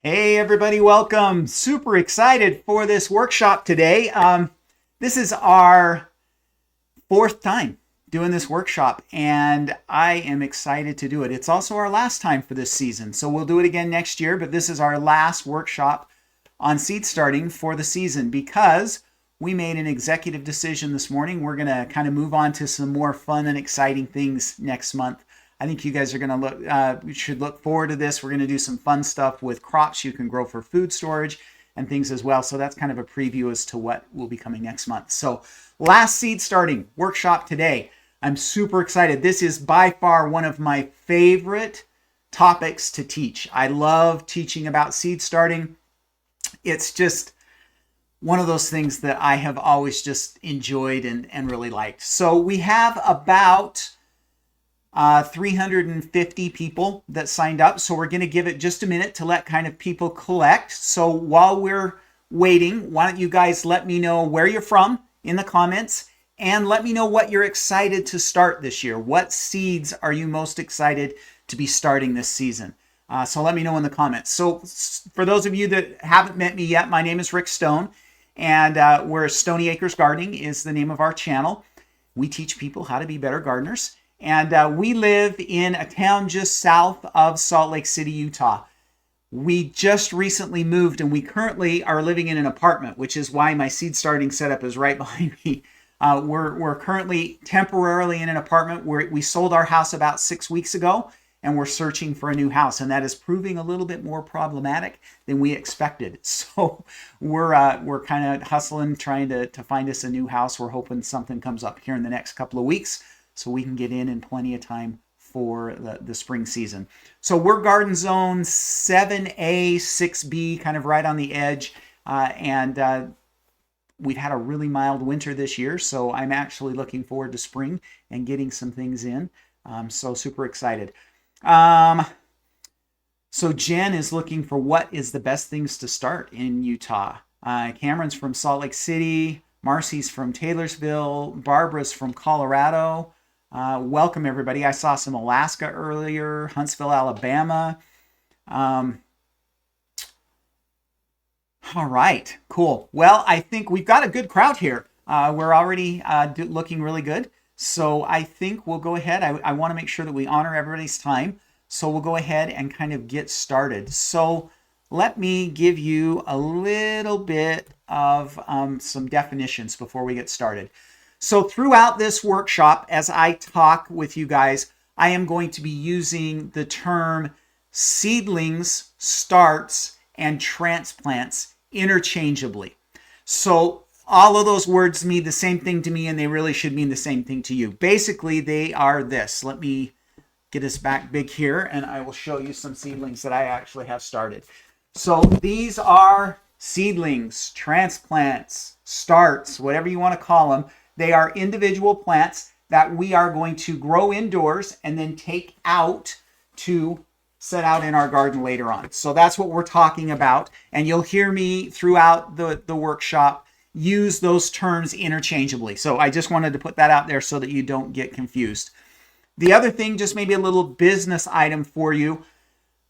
Hey everybody, welcome. Super excited for this workshop today. This is our fourth time doing this workshop and I am excited to do it. It's also our last time for this season. So we'll do it again next year, but this is our last workshop on seed starting for the season because we made an executive decision this morning. We're going to kind of move on to some more fun and exciting things next month. I think you guys are going to should look forward to this. We're going to do some fun stuff with crops you can grow for food storage and things as well. So that's kind of a preview as to what will be coming next month. So last seed starting workshop today. I'm super excited. This is by far one of my favorite topics to teach. I love teaching about seed starting. It's just one of those things that I have always just enjoyed and really liked. So we have about 350 people that signed up. So we're going to give it just a minute to let kind of people collect. So while we're waiting, why don't you guys let me know where you're from in the comments and let me know what you're excited to start this year. What seeds are you most excited to be starting this season? So let me know in the comments. So for those of you that haven't met me yet, my name is Rick Stone and we're Stony Acres Gardening is the name of our channel. We teach people how to be better gardeners. And we live in a town just south of Salt Lake City, Utah. We just recently moved and we currently are living in an apartment, which is why my seed starting setup is right behind me. We're currently temporarily in an apartment where we sold our house about 6 weeks ago and we're searching for a new house. And that is proving a little bit more problematic than we expected. So we're kind of hustling, trying to find us a new house. We're hoping something comes up here in the next couple of weeks, so we can get in plenty of time for the spring season. So we're garden zone 7A, 6B, kind of right on the edge. And we've had a really mild winter this year, so I'm actually looking forward to spring and getting some things in. So super excited. So Jen is looking for what is the best things to start in Utah. Cameron's from Salt Lake City. Marcy's from Taylorsville. Barbara's from Colorado. Welcome, everybody. I saw some Alaska earlier, Huntsville, Alabama. All right, cool. Well, I think we've got a good crowd here. We're already looking really good. So I think we'll go ahead. I want to make sure that we honor everybody's time. So we'll go ahead and kind of get started. So let me give you a little bit of some definitions before we get started. So throughout this workshop, as I talk with you guys, I am going to be using the term seedlings, starts, and transplants interchangeably. So all of those words mean the same thing to me, and they really should mean the same thing to you. Basically, they are this. Let me get us back big here, and I will show you some seedlings that I actually have started. So these are seedlings, transplants, starts, whatever you want to call them. They are individual plants that we are going to grow indoors and then take out to set out in our garden later on. So that's what we're talking about. And you'll hear me throughout the workshop use those terms interchangeably. So I just wanted to put that out there so that you don't get confused. The other thing, just maybe a little business item for you.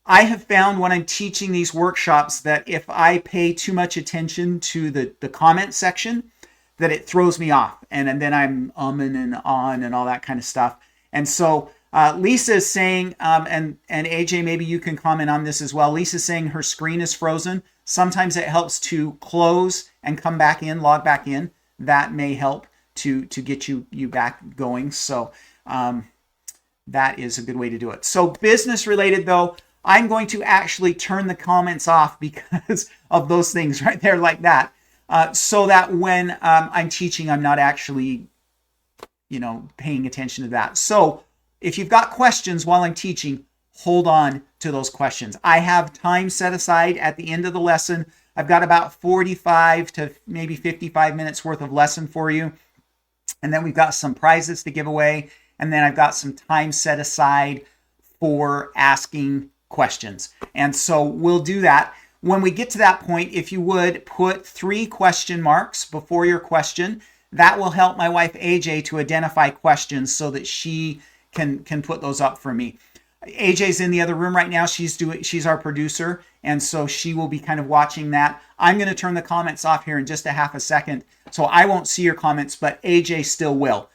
I have found when I'm teaching these workshops that if I pay too much attention to the comment section, that it throws me off. And then I'm umming and on and all that kind of stuff. And so Lisa is saying, and AJ, maybe you can comment on this as well. Lisa's saying her screen is frozen. Sometimes it helps to close and come back in, log back in. That may help to get you back going. So that is a good way to do it. So business related though, I'm going to actually turn the comments off because of those things right there like that. So that when I'm teaching, I'm not actually, paying attention to that. So if you've got questions while I'm teaching, hold on to those questions. I have time set aside at the end of the lesson. I've got about 45 to maybe 55 minutes worth of lesson for you. And then we've got some prizes to give away. And then I've got some time set aside for asking questions. And so we'll do that. When we get to that point, if you would put 3 question marks before your question, that will help my wife AJ to identify questions so that she can put those up for me. AJ's in the other room right now. She's our producer, and so she will be kind of watching that. I'm going to turn the comments off here in just a half a second, so I won't see your comments, but AJ still will.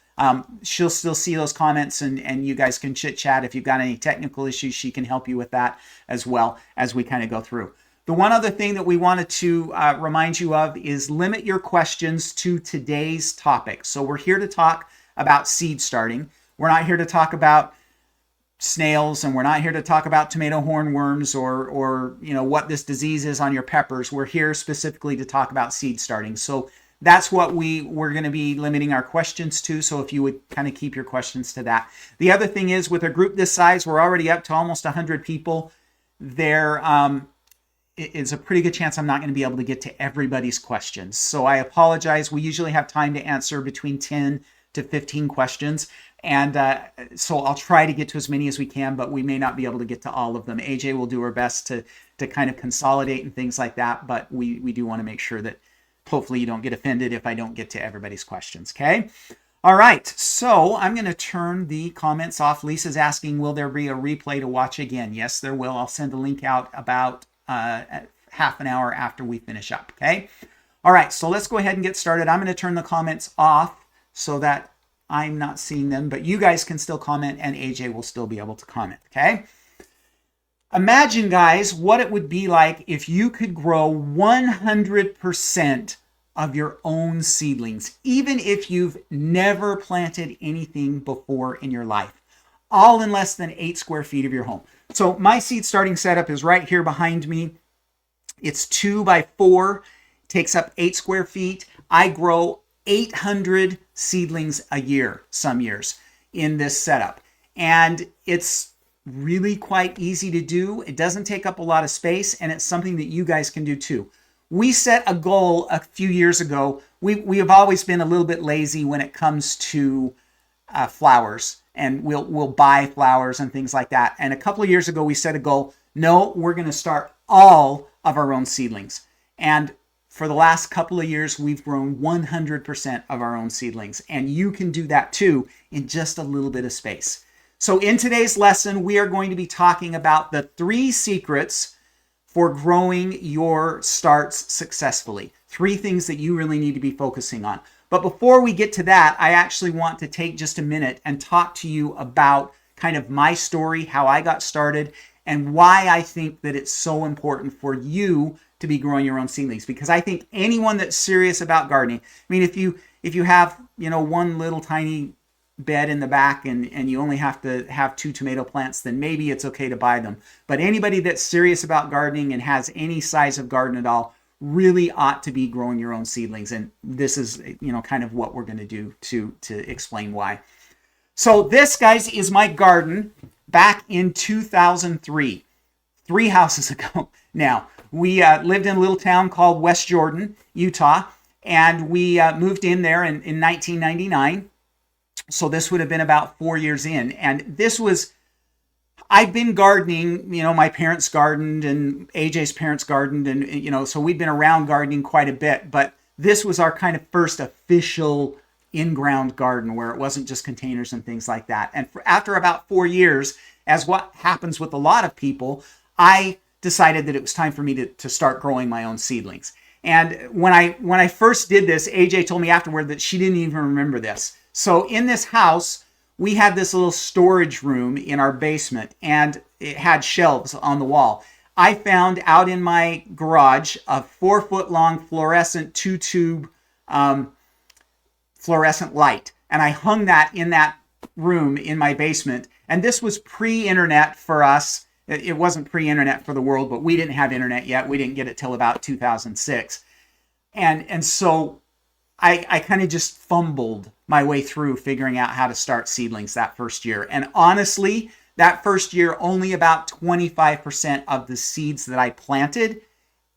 She'll still see those comments, and you guys can chit chat. If you've got any technical issues, she can help you with that as well as we kind of go through. The one other thing that we wanted to remind you of is limit your questions to today's topic. So we're here to talk about seed starting. We're not here to talk about snails, and we're not here to talk about tomato hornworms or what this disease is on your peppers. We're here specifically to talk about seed starting. So that's what we're going to be limiting our questions to. So if you would kind of keep your questions to that. The other thing is, with a group this size, we're already up to almost 100 people. There is a pretty good chance I'm not going to be able to get to everybody's questions. So I apologize. We usually have time to answer between 10 to 15 questions. And so I'll try to get to as many as we can, but we may not be able to get to all of them. AJ will do her best to kind of consolidate and things like that. But we do want to make sure that hopefully you don't get offended if I don't get to everybody's questions. Okay. All right. So I'm going to turn the comments off. Lisa's asking, will there be a replay to watch again? Yes, there will. I'll send a link out about half an hour after we finish up. Okay. All right. So let's go ahead and get started. I'm going to turn the comments off so that I'm not seeing them, but you guys can still comment and AJ will still be able to comment, okay? Imagine, guys, what it would be like if you could grow 100% of your own seedlings, even if you've never planted anything before in your life, all in less than 8 square feet of your home. So my seed starting setup is right here behind me. It's 2 by 4, takes up 8 square feet. I grow 800 seedlings a year, some years, in this setup. And it's really quite easy to do. It doesn't take up a lot of space, and it's something that you guys can do too. We set a goal a few years ago. We have always been a little bit lazy when it comes to flowers, and we'll buy flowers and things like that. And a couple of years ago, we set a goal. No, we're going to start all of our own seedlings. And for the last couple of years, we've grown 100% of our own seedlings, and you can do that too in just a little bit of space. So in today's lesson, we are going to be talking about the 3 secrets for growing your starts successfully. 3 things that you really need to be focusing on. But before we get to that, I actually want to take just a minute and talk to you about kind of my story, how I got started, and why I think that it's so important for you to be growing your own seedlings. Because I think anyone that's serious about gardening, I mean, if you have, one little tiny bed in the back and you only have to have 2 tomato plants, then maybe it's okay to buy them. But anybody that's serious about gardening and has any size of garden at all really ought to be growing your own seedlings. And this is, kind of what we're going to do to explain why. So this, guys, is my garden back in 2003, 3 houses ago now. We lived in a little town called West Jordan, Utah, and we moved in there in 1999. So this would have been about 4 years in. And I've been gardening, my parents gardened and AJ's parents gardened, and, so we'd been around gardening quite a bit. But this was our kind of first official in-ground garden where it wasn't just containers and things like that. And after about 4 years, as what happens with a lot of people, I decided that it was time for me to start growing my own seedlings. And when I first did this, AJ told me afterward that she didn't even remember this. So in this house, we had this little storage room in our basement, and it had shelves on the wall. I found out in my garage a 4-foot-long fluorescent 2-tube fluorescent light, and I hung that in that room in my basement. And this was pre-internet for us. It wasn't pre-internet for the world, but we didn't have internet yet. We didn't get it till about 2006. And so I kind of just fumbled my way through figuring out how to start seedlings that first year. And honestly, that first year, only about 25% of the seeds that I planted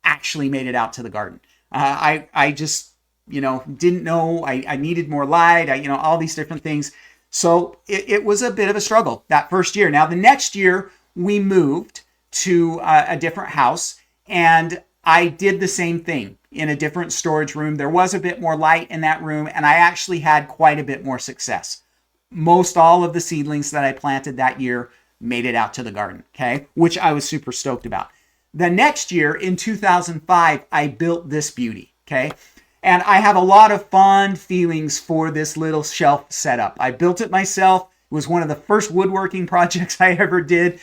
actually made it out to the garden. I just, didn't know. I needed more light, all these different things. So it was a bit of a struggle that first year. Now, the next year, we moved to a different house, and I did the same thing in a different storage room. There was a bit more light in that room, and I actually had quite a bit more success. Most all of the seedlings that I planted that year made it out to the garden, okay? Which I was super stoked about. The next year, in 2005, I built this beauty, okay? And I have a lot of fond feelings for this little shelf setup. I built it myself. It was one of the first woodworking projects I ever did.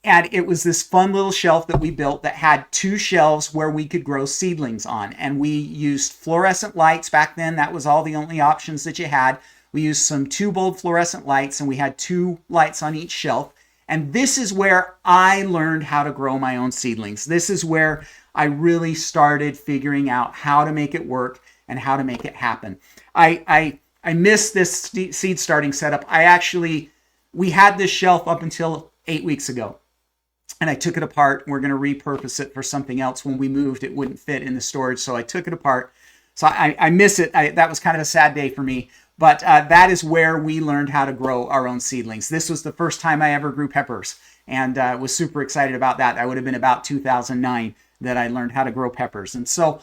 And it was this fun little shelf that we built that had 2 shelves where we could grow seedlings on. And we used fluorescent lights back then. That was all the only options that you had. We used some 2 bulb fluorescent lights, and we had 2 lights on each shelf. And this is where I learned how to grow my own seedlings. This is where I really started figuring out how to make it work and how to make it happen. I missed this seed starting setup. We had this shelf up until 8 weeks ago. And I took it apart. We're going to repurpose it for something else. When we moved, it wouldn't fit in the storage, so I took it apart. So I miss it. That was kind of a sad day for me. But that is where we learned how to grow our own seedlings. This was the first time I ever grew peppers, and was super excited about that. That would have been about 2009 that I learned how to grow peppers. And so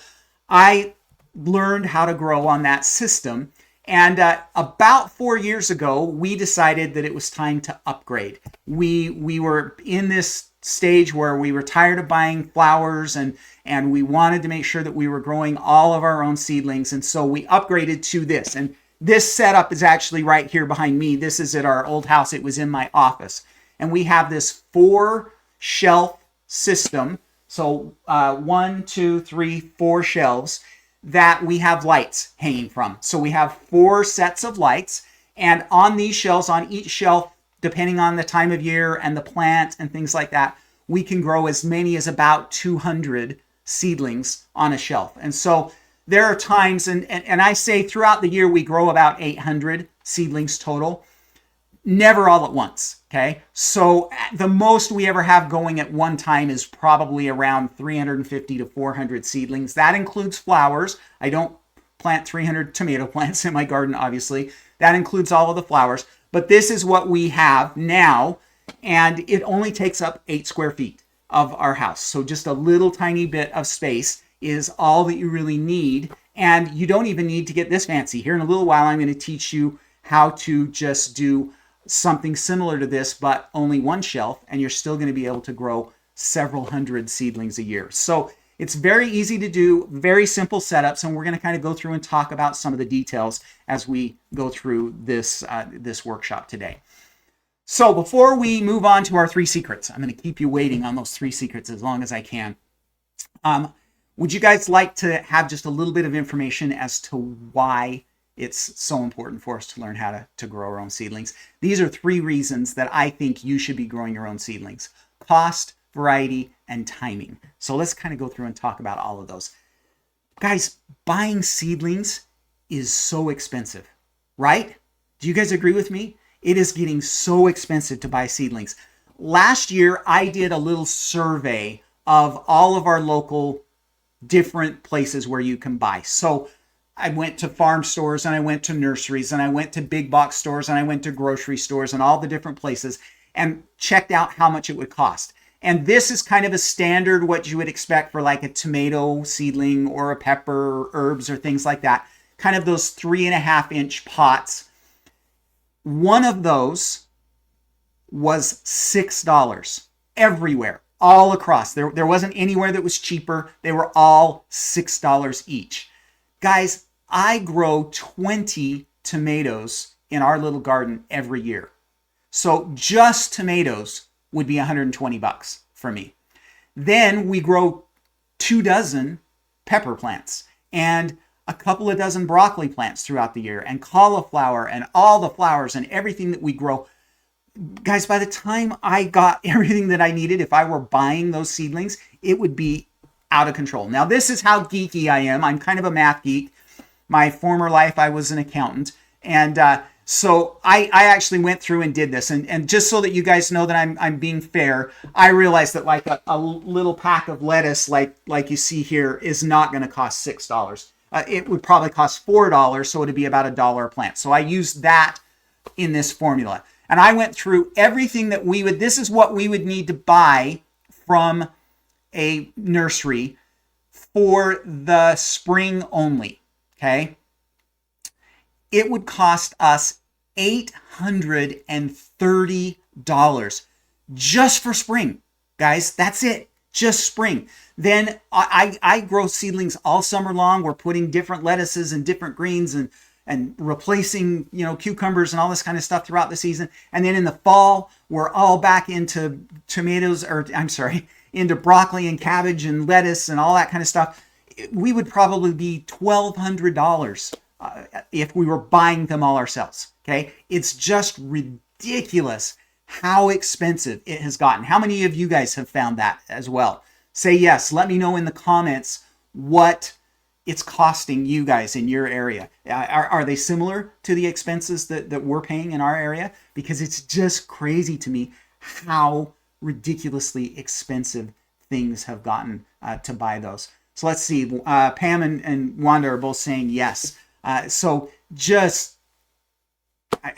I learned how to grow on that system. And about 4 years ago, we decided that it was time to upgrade. We were in this stage where we were tired of buying flowers, and we wanted to make sure that we were growing all of our own seedlings. And so we upgraded to this. And this setup is actually right here behind me. This is at our old house. It was in my office. And we have this 4 shelf system. So 1, 2, 3, 4 shelves that we have lights hanging from. So we have 4 sets of lights, and on these shelves, on each shelf, depending on the time of year and the plant and things like that, we can grow as many as about 200 seedlings on a shelf. And so there are times, and I say throughout the year, we grow about 800 seedlings total, never all at once, okay? So the most we ever have going at one time is probably around 350 to 400 seedlings. That includes flowers. I don't plant 300 tomato plants in my garden, obviously. That includes all of the flowers. But this is what we have now, and it only takes up 8 square feet of our house. So just a little tiny bit of space is all that you really need. And you don't even need to get this fancy. Here in a little while, I'm going to teach you how to just do something similar to this, but only 1 shelf, and you're still going to be able to grow several hundred seedlings a year. So it's very easy to do, very simple setups, and we're going to kind of go through and talk about some of the details as we go through this workshop today. So before we move on to our 3 secrets, I'm going to keep you waiting on those 3 secrets as long as I can. Would you guys like to have just a little bit of information as to why it's so important for us to learn how to grow our own seedlings? These are 3 reasons that I think you should be growing your own seedlings: cost, variety, and timing. So let's kind of go through and talk about all of those. Guys, buying seedlings is so expensive, right? Do you guys agree with me? It is getting so expensive to buy seedlings. Last year, I did a little survey of all of our local different places where you can buy. So I went to farm stores, and I went to nurseries, and I went to big box stores, and I went to grocery stores and all the different places and checked out how much it would cost. And this is kind of a standard, what you would expect for like a tomato seedling or a pepper or herbs or things like that. Kind of those 3.5-inch pots. One of those was $6 everywhere, all across. There wasn't anywhere that was cheaper. They were all $6 each. Guys, I grow 20 tomatoes in our little garden every year. So just tomatoes would be $120 for me. Then we grow 2 dozen pepper plants and a couple of dozen broccoli plants throughout the year, and cauliflower and all the flowers and everything that we grow. Guys, by the time I got everything that I needed, if I were buying those seedlings, it would be out of control. Now, this is how geeky I am. I'm kind of a math geek. My former life, I was an accountant. And so I actually went through and did this. And just so that you guys know that I'm being fair, I realized that like a little pack of lettuce, like you see here, is not going to cost $6. It would probably cost $4, so it would be about $1 a plant. So I used that in this formula. And I went through everything that this is what we would need to buy from a nursery for the spring only, okay? It would cost us $830 just for spring, guys. That's it. Just spring. Then I grow seedlings all summer long. We're putting different lettuces and different greens and replacing, cucumbers and all this kind of stuff throughout the season. And then in the fall, we're all back into into broccoli and cabbage and lettuce and all that kind of stuff. We would probably be $1,200 if we were buying them all ourselves. Okay. It's just ridiculous how expensive it has gotten. How many of you guys have found that as well? Say yes. Let me know in the comments what it's costing you guys in your area. Are they similar to the expenses that we're paying in our area? Because it's just crazy to me how ridiculously expensive things have gotten to buy those. So let's see. Pam and Wanda are both saying yes. So just,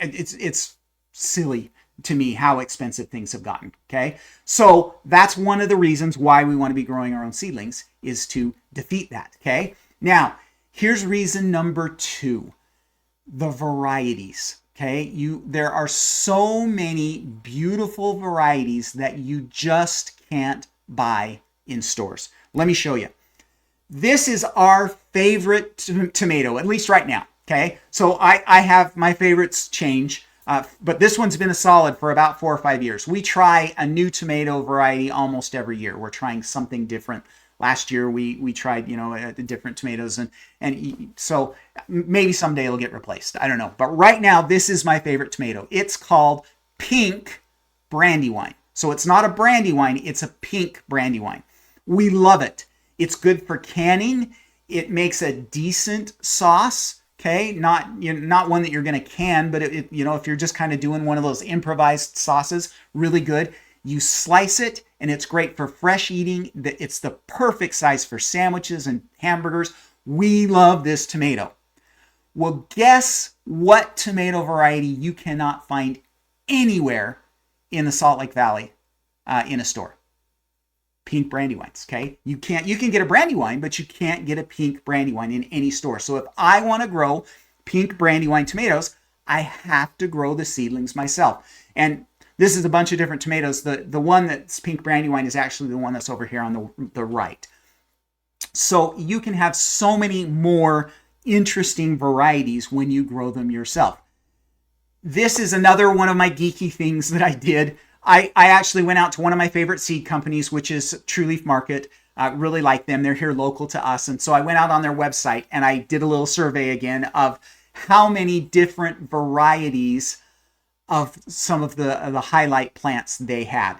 it's silly to me how expensive things have gotten. Okay. So that's one of the reasons why we want to be growing our own seedlings, is to defeat that. Okay. Now, here's reason number 2, the varieties. Okay. There are so many beautiful varieties that you just can't buy in stores. Let me show you. This is our favorite tomato, at least right now. Okay. So I have my favorites change. But this one's been a solid for about 4 or 5 years. We try a new tomato variety almost every year. We're trying something different. Last year we tried, different tomatoes, and so maybe someday it'll get replaced. I don't know. But right now, this is my favorite tomato. It's called pink brandywine. So it's not a brandywine, it's a pink brandywine. We love it. It's good for canning. It makes a decent sauce. Okay, not one that you're going to can, but if you're just kind of doing one of those improvised sauces, really good. You slice it, and it's great for fresh eating. It's the perfect size for sandwiches and hamburgers. We love this tomato. Well, guess what tomato variety you cannot find anywhere in the Salt Lake Valley in a store? Pink brandywines. Okay, you can get a brandywine, but you can't get a pink brandywine in any store. So if I want to grow pink brandywine tomatoes, I have to grow the seedlings myself. And this is a bunch of different tomatoes. The one that's pink brandywine is actually the one that's over here on the right. So you can have so many more interesting varieties when you grow them yourself. This is another one of my geeky things that I did. I actually went out to one of my favorite seed companies, which is True Leaf Market. Really like them. They're here local to us. And so I went out on their website and I did a little survey again of how many different varieties of some of the highlight plants they had.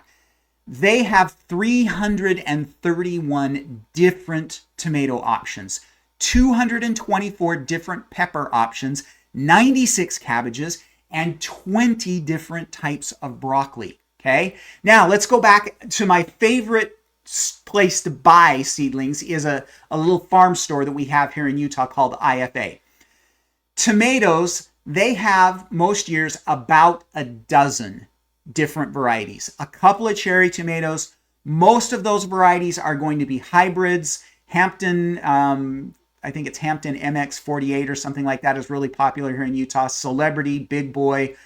They have 331 different tomato options, 224 different pepper options, 96 cabbages, and 20 different types of broccoli. Okay, now let's go back to my favorite place to buy seedlings is a little farm store that we have here in Utah called IFA. Tomatoes, they have most years about a dozen different varieties. A couple of cherry tomatoes. Most of those varieties are going to be hybrids. Hampton, I think it's Hampton MX48 or something like that is really popular here in Utah. Celebrity, Big Boy.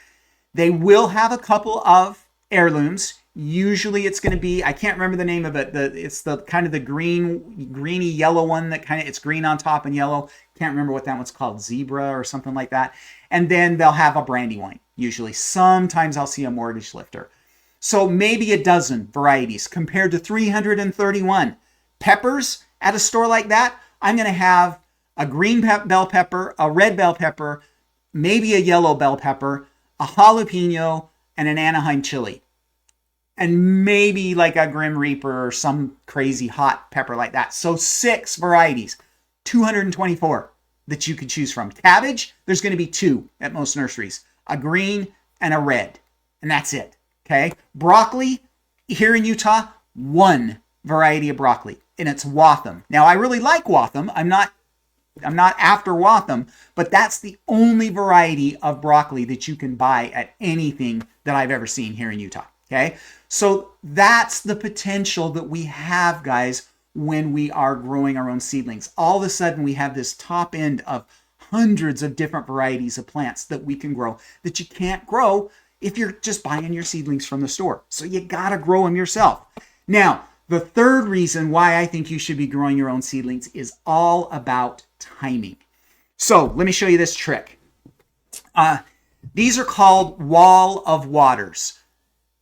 They will have a couple of heirlooms. Usually it's going to be, I can't remember the name of it. It's the kind of the greeny yellow one that it's green on top and yellow. Can't remember what that one's called, Zebra or something like that. And then they'll have a brandywine. Usually, sometimes I'll see a mortgage lifter. So maybe a dozen varieties compared to 331 peppers at a store like that. I'm going to have a green bell pepper, a red bell pepper, maybe a yellow bell pepper, a jalapeno, and an Anaheim chili. And maybe like a Grim Reaper or some crazy hot pepper like that. So 6 varieties, 224 that you could choose from. Cabbage, there's going to be 2 at most nurseries, a green and a red. And that's it. Okay. Broccoli, here in Utah, 1 variety of broccoli, and it's Watham. Now, I really like Watham. I'm not after Watham, but that's the only variety of broccoli that you can buy at anything that I've ever seen here in Utah. Okay. So that's the potential that we have, guys, when we are growing our own seedlings. All of a sudden, we have this top end of hundreds of different varieties of plants that we can grow that you can't grow if you're just buying your seedlings from the store. So you got to grow them yourself. Now, the third reason why I think you should be growing your own seedlings is all about timing. So let me show you this trick. These are called Wall of Waters.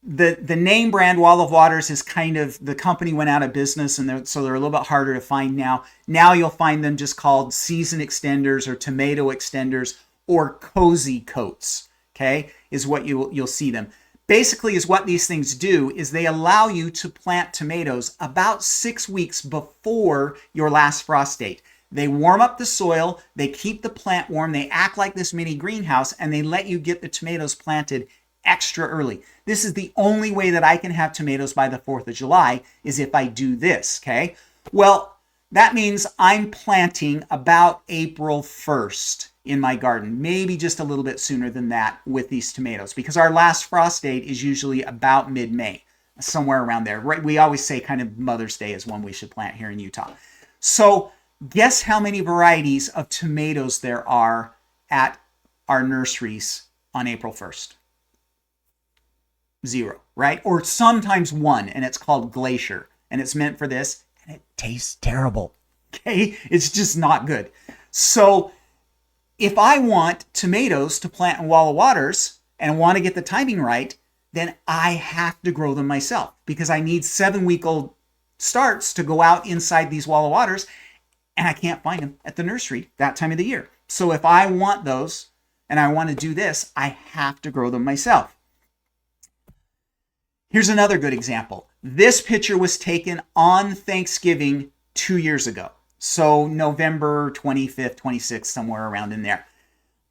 The name brand Wall of Waters is kind of, the company went out of business, and so they're a little bit harder to find now. Now you'll find them just called season extenders or tomato extenders or cozy coats, okay, is what you'll see them. Basically is what these things do is they allow you to plant tomatoes about 6 weeks before your last frost date. They warm up the soil, they keep the plant warm, they act like this mini greenhouse, and they let you get the tomatoes planted extra early. This is the only way that I can have tomatoes by the 4th of July is if I do this, okay? Well, that means I'm planting about April 1st in my garden, maybe just a little bit sooner than that with these tomatoes, because our last frost date is usually about mid-May, somewhere around there. Right? We always say kind of Mother's Day is when we should plant here in Utah. So guess how many varieties of tomatoes there are at our nurseries on April 1st? 0, right? Or sometimes 1, and it's called Glacier, and it's meant for this, and it tastes terrible, okay? It's just not good. So if I want tomatoes to plant in Wall of Waters and want to get the timing right, then I have to grow them myself because I need 7-week-old starts to go out inside these Wall of Waters, and I can't find them at the nursery that time of the year. So if I want those and I want to do this, I have to grow them myself. Here's another good example. This picture was taken on Thanksgiving 2 years ago. So November 25th, 26th, somewhere around in there.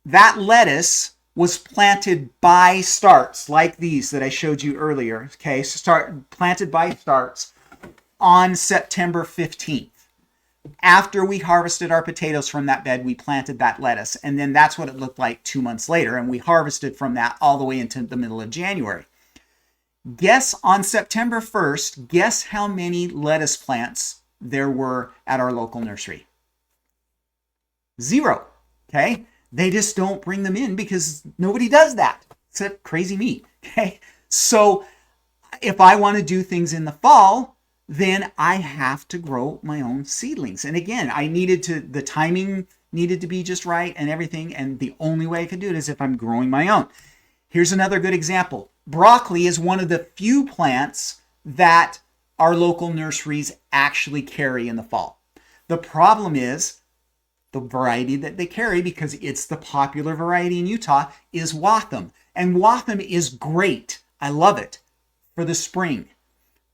That lettuce was planted by starts like these that I showed you earlier. Okay, so planted by starts on September 15th. After we harvested our potatoes from that bed, we planted that lettuce. And then that's what it looked like 2 months later. And we harvested from that all the way into the middle of January. Guess on September 1st, guess how many lettuce plants there were at our local nursery? 0, okay? They just don't bring them in because nobody does that, except crazy me, okay? So if I want to do things in the fall, then I have to grow my own seedlings. And again, the timing needed to be just right and everything, and the only way I can do it is if I'm growing my own. Here's another good example. Broccoli is one of the few plants that our local nurseries actually carry in the fall. The problem is the variety that they carry, because it's the popular variety in Utah, is Watham. And Watham is great. I love it for the spring.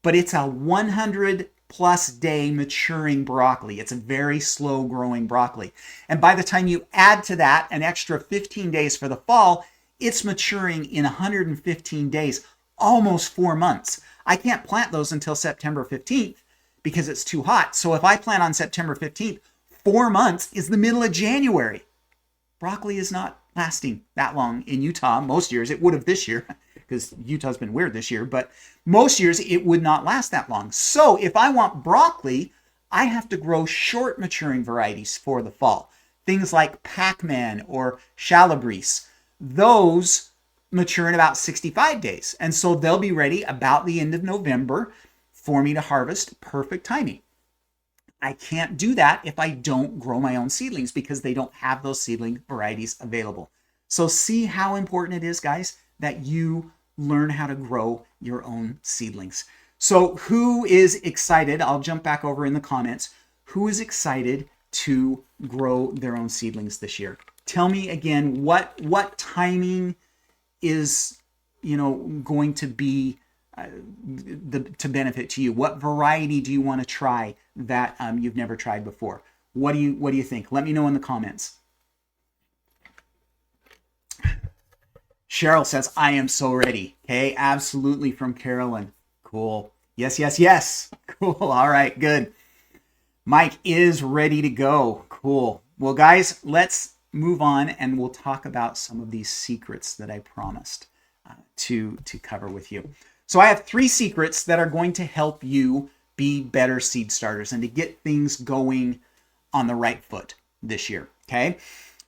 But it's a 100+ day maturing broccoli. It's a very slow growing broccoli. And by the time you add to that an extra 15 days for the fall, it's maturing in 115 days, almost 4 months. I can't plant those until September 15th because it's too hot. So if I plant on September 15th, 4 months is the middle of January. Broccoli is not lasting that long in Utah. Most years, it would have this year because Utah's been weird this year, but most years it would not last that long. So if I want broccoli, I have to grow short maturing varieties for the fall. Things like Pac-Man or Chalabrise. Those mature in about 65 days. And so they'll be ready about the end of November for me to harvest. Perfect timing. I can't do that if I don't grow my own seedlings because they don't have those seedling varieties available. So see how important it is, guys, that you learn how to grow your own seedlings. So who is excited? I'll jump back over in the comments. Who is excited to grow their own seedlings this year? Tell me again what timing is going to be to benefit to you. What variety do you want to try that you've never tried before? What do you think? Let me know in the comments. Cheryl says, I am so ready. Okay, absolutely, from Carolyn. Cool. Yes, yes, yes. Cool. All right, good. Mike is ready to go. Cool. Well, guys, let's move on and we'll talk about some of these secrets that I promised to cover with you. So I have 3 secrets that are going to help you be better seed starters and to get things going on the right foot this year. Okay.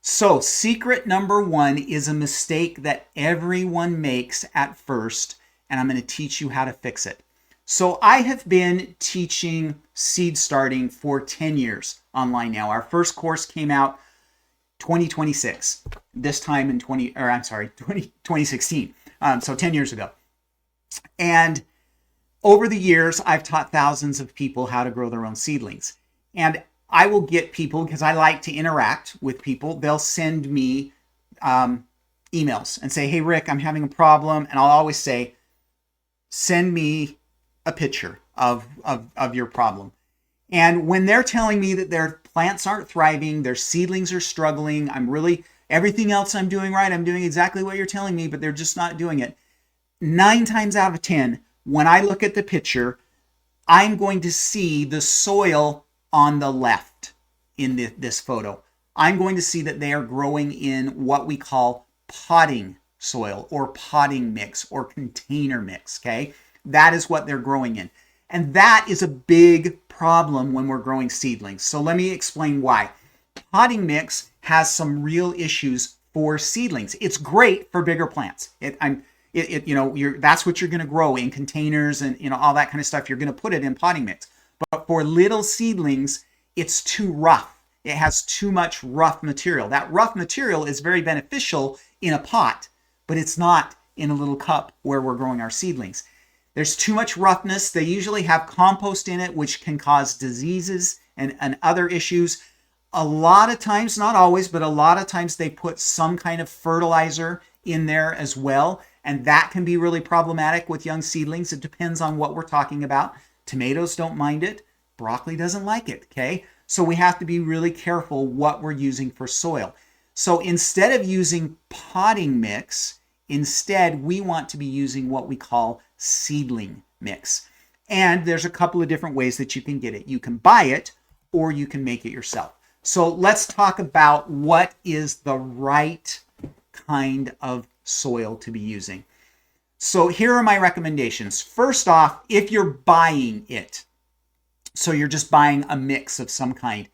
So, secret number one is a mistake that everyone makes at first, and I'm going to teach you how to fix it. So, I have been teaching seed starting for 10 years online now. Our first course came out 2026, this time in 2016. So 10 years ago. And over the years, I've taught thousands of people how to grow their own seedlings. And I will get people, because I like to interact with people, they'll send me emails and say, hey, Rick, I'm having a problem. And I'll always say, send me a picture of your problem. And when they're telling me that their plants aren't thriving, their seedlings are struggling, everything else I'm doing right, I'm doing exactly what you're telling me, but they're just not doing it. 9 times out of 10, when I look at the picture, I'm going to see the soil on the left in this photo. I'm going to see that they are growing in what we call potting soil or potting mix or container mix, okay? That is what they're growing in. And that is a big problem when we're growing seedlings. So let me explain why. Potting mix has some real issues for seedlings. It's great for bigger plants. That's what you're going to grow in containers and all that kind of stuff. You're going to put it in potting mix. But for little seedlings, it's too rough. It has too much rough material. That rough material is very beneficial in a pot, but it's not in a little cup where we're growing our seedlings. There's too much roughness. They usually have compost in it, which can cause diseases and other issues. A lot of times, not always, but a lot of times they put some kind of fertilizer in there as well. And that can be really problematic with young seedlings. It depends on what we're talking about. Tomatoes don't mind it. Broccoli doesn't like it, okay? So we have to be really careful what we're using for soil. So instead of using potting mix, instead we want to be using what we call seedling mix. And there's a couple of different ways that you can get it. You can buy it or you can make it yourself. So let's talk about what is the right kind of soil to be using. So here are my recommendations. First off, if you're buying it, so you're just buying a mix of some kind,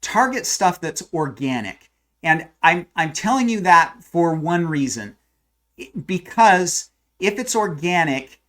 target stuff that's organic. And I'm telling you that for one reason, because if it's organic,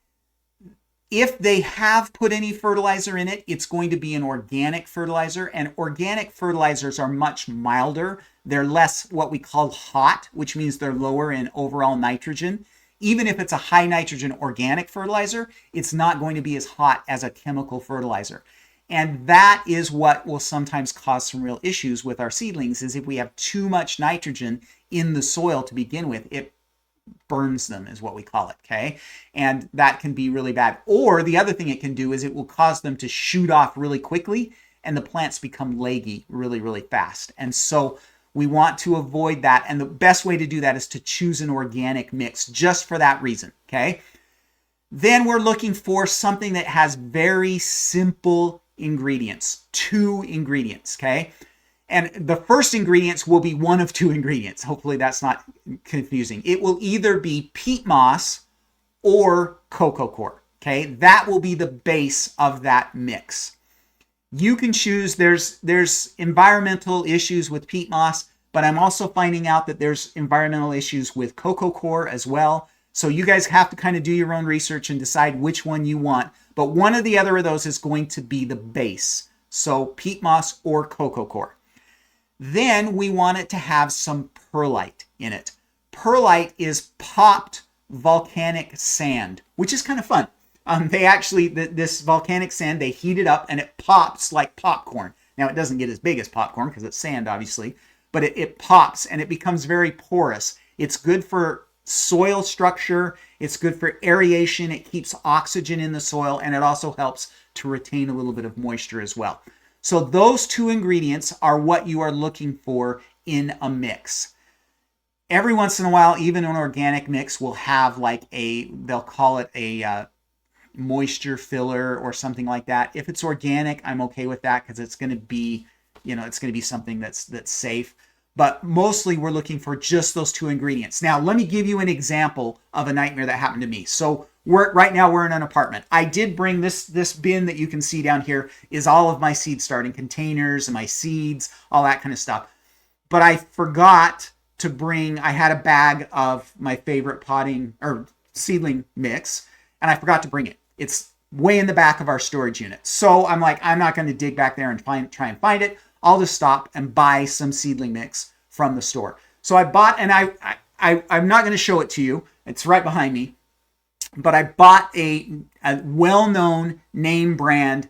if they have put any fertilizer in it, it's going to be an organic fertilizer, and organic fertilizers are much milder. They're less what we call hot, which means they're lower in overall nitrogen. Even if it's a high nitrogen organic fertilizer, it's not going to be as hot as a chemical fertilizer. And that is what will sometimes cause some real issues with our seedlings, is if we have too much nitrogen in the soil to begin with, it burns them is what we call it, okay? And that can be really bad. Or the other thing it can do is it will cause them to shoot off really quickly and the plants become leggy really, really fast. And so we want to avoid that. And the best way to do that is to choose an organic mix just for that reason, okay? Then we're looking for something that has very simple ingredients, 2 ingredients, okay? And the first ingredients will be one of 2 ingredients. Hopefully that's not confusing. It will either be peat moss or coco coir, okay? That will be the base of that mix. You can choose, there's environmental issues with peat moss, but I'm also finding out that there's environmental issues with coco coir as well. So you guys have to kind of do your own research and decide which one you want. But one or the other of those is going to be the base. So peat moss or coco coir. Then we want it to have some perlite in it. Perlite is popped volcanic sand, which is kind of fun. This volcanic sand, they heat it up and it pops like popcorn. Now it doesn't get as big as popcorn because it's sand, obviously, but it pops and it becomes very porous. It's good for soil structure. It's good for aeration. It keeps oxygen in the soil, and it also helps to retain a little bit of moisture as well. So those 2 ingredients are what you are looking for in a mix. Every once in a while, even an organic mix will have they'll call it a moisture filler or something like that. If it's organic, I'm okay with that because it's going to be, it's going to be something that's safe. But mostly we're looking for just those 2 ingredients. Now, let me give you an example of a nightmare that happened to me. So right now we're in an apartment. I did bring this bin that you can see down here is all of my seed starting containers and my seeds, all that kind of stuff. but I forgot to bring, I had a bag of my favorite potting or seedling mix, and I forgot to bring it. It's way in the back of our storage unit. So I'm like, I'm not going to dig back there and try and find it. I'll just stop and buy some seedling mix from the store. So I bought, and I'm not going to show it to you. It's right behind me. But I bought a well-known name brand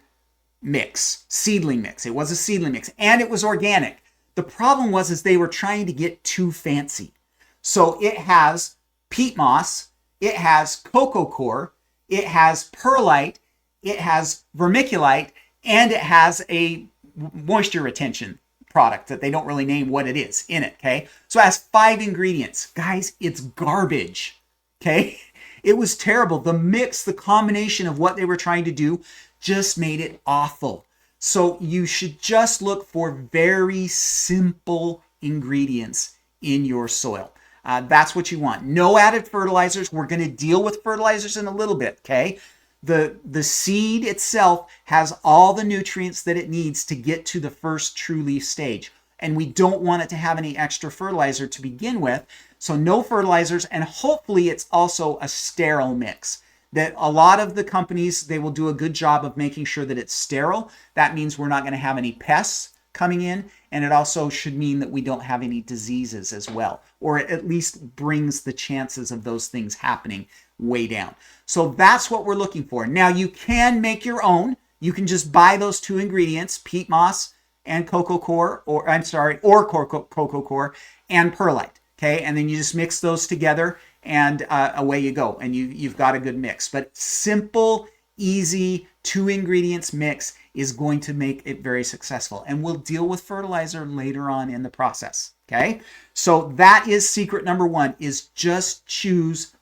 mix, seedling mix. It was a seedling mix, and it was organic. The problem was is they were trying to get too fancy. So it has peat moss, it has cocoa coir, it has perlite, it has vermiculite, and it has a moisture retention product that they don't really name what it is in it, okay? So it has 5 ingredients. Guys, it's garbage, okay? It was terrible. The mix, the combination of what they were trying to do just made it awful. So you should just look for very simple ingredients in your soil. That's what you want. No added fertilizers. We're going to deal with fertilizers in a little bit, okay? The seed itself has all the nutrients that it needs to get to the first true leaf stage. And we don't want it to have any extra fertilizer to begin with. So no fertilizers, and hopefully it's also a sterile mix. That a lot of the companies, they will do a good job of making sure that it's sterile. That means we're not going to have any pests coming in, and it also should mean that we don't have any diseases as well, or it at least brings the chances of those things happening way down. So that's what we're looking for. Now you can make your own. You can just buy those 2 ingredients, peat moss and cocoa coir, or cocoa coir and perlite. Okay, and then you just mix those together, and away you go, and you've got a good mix. But simple, easy 2 ingredients mix is going to make it very successful, and we'll deal with fertilizer later on in the process. Okay, so that is secret number 1: is just choose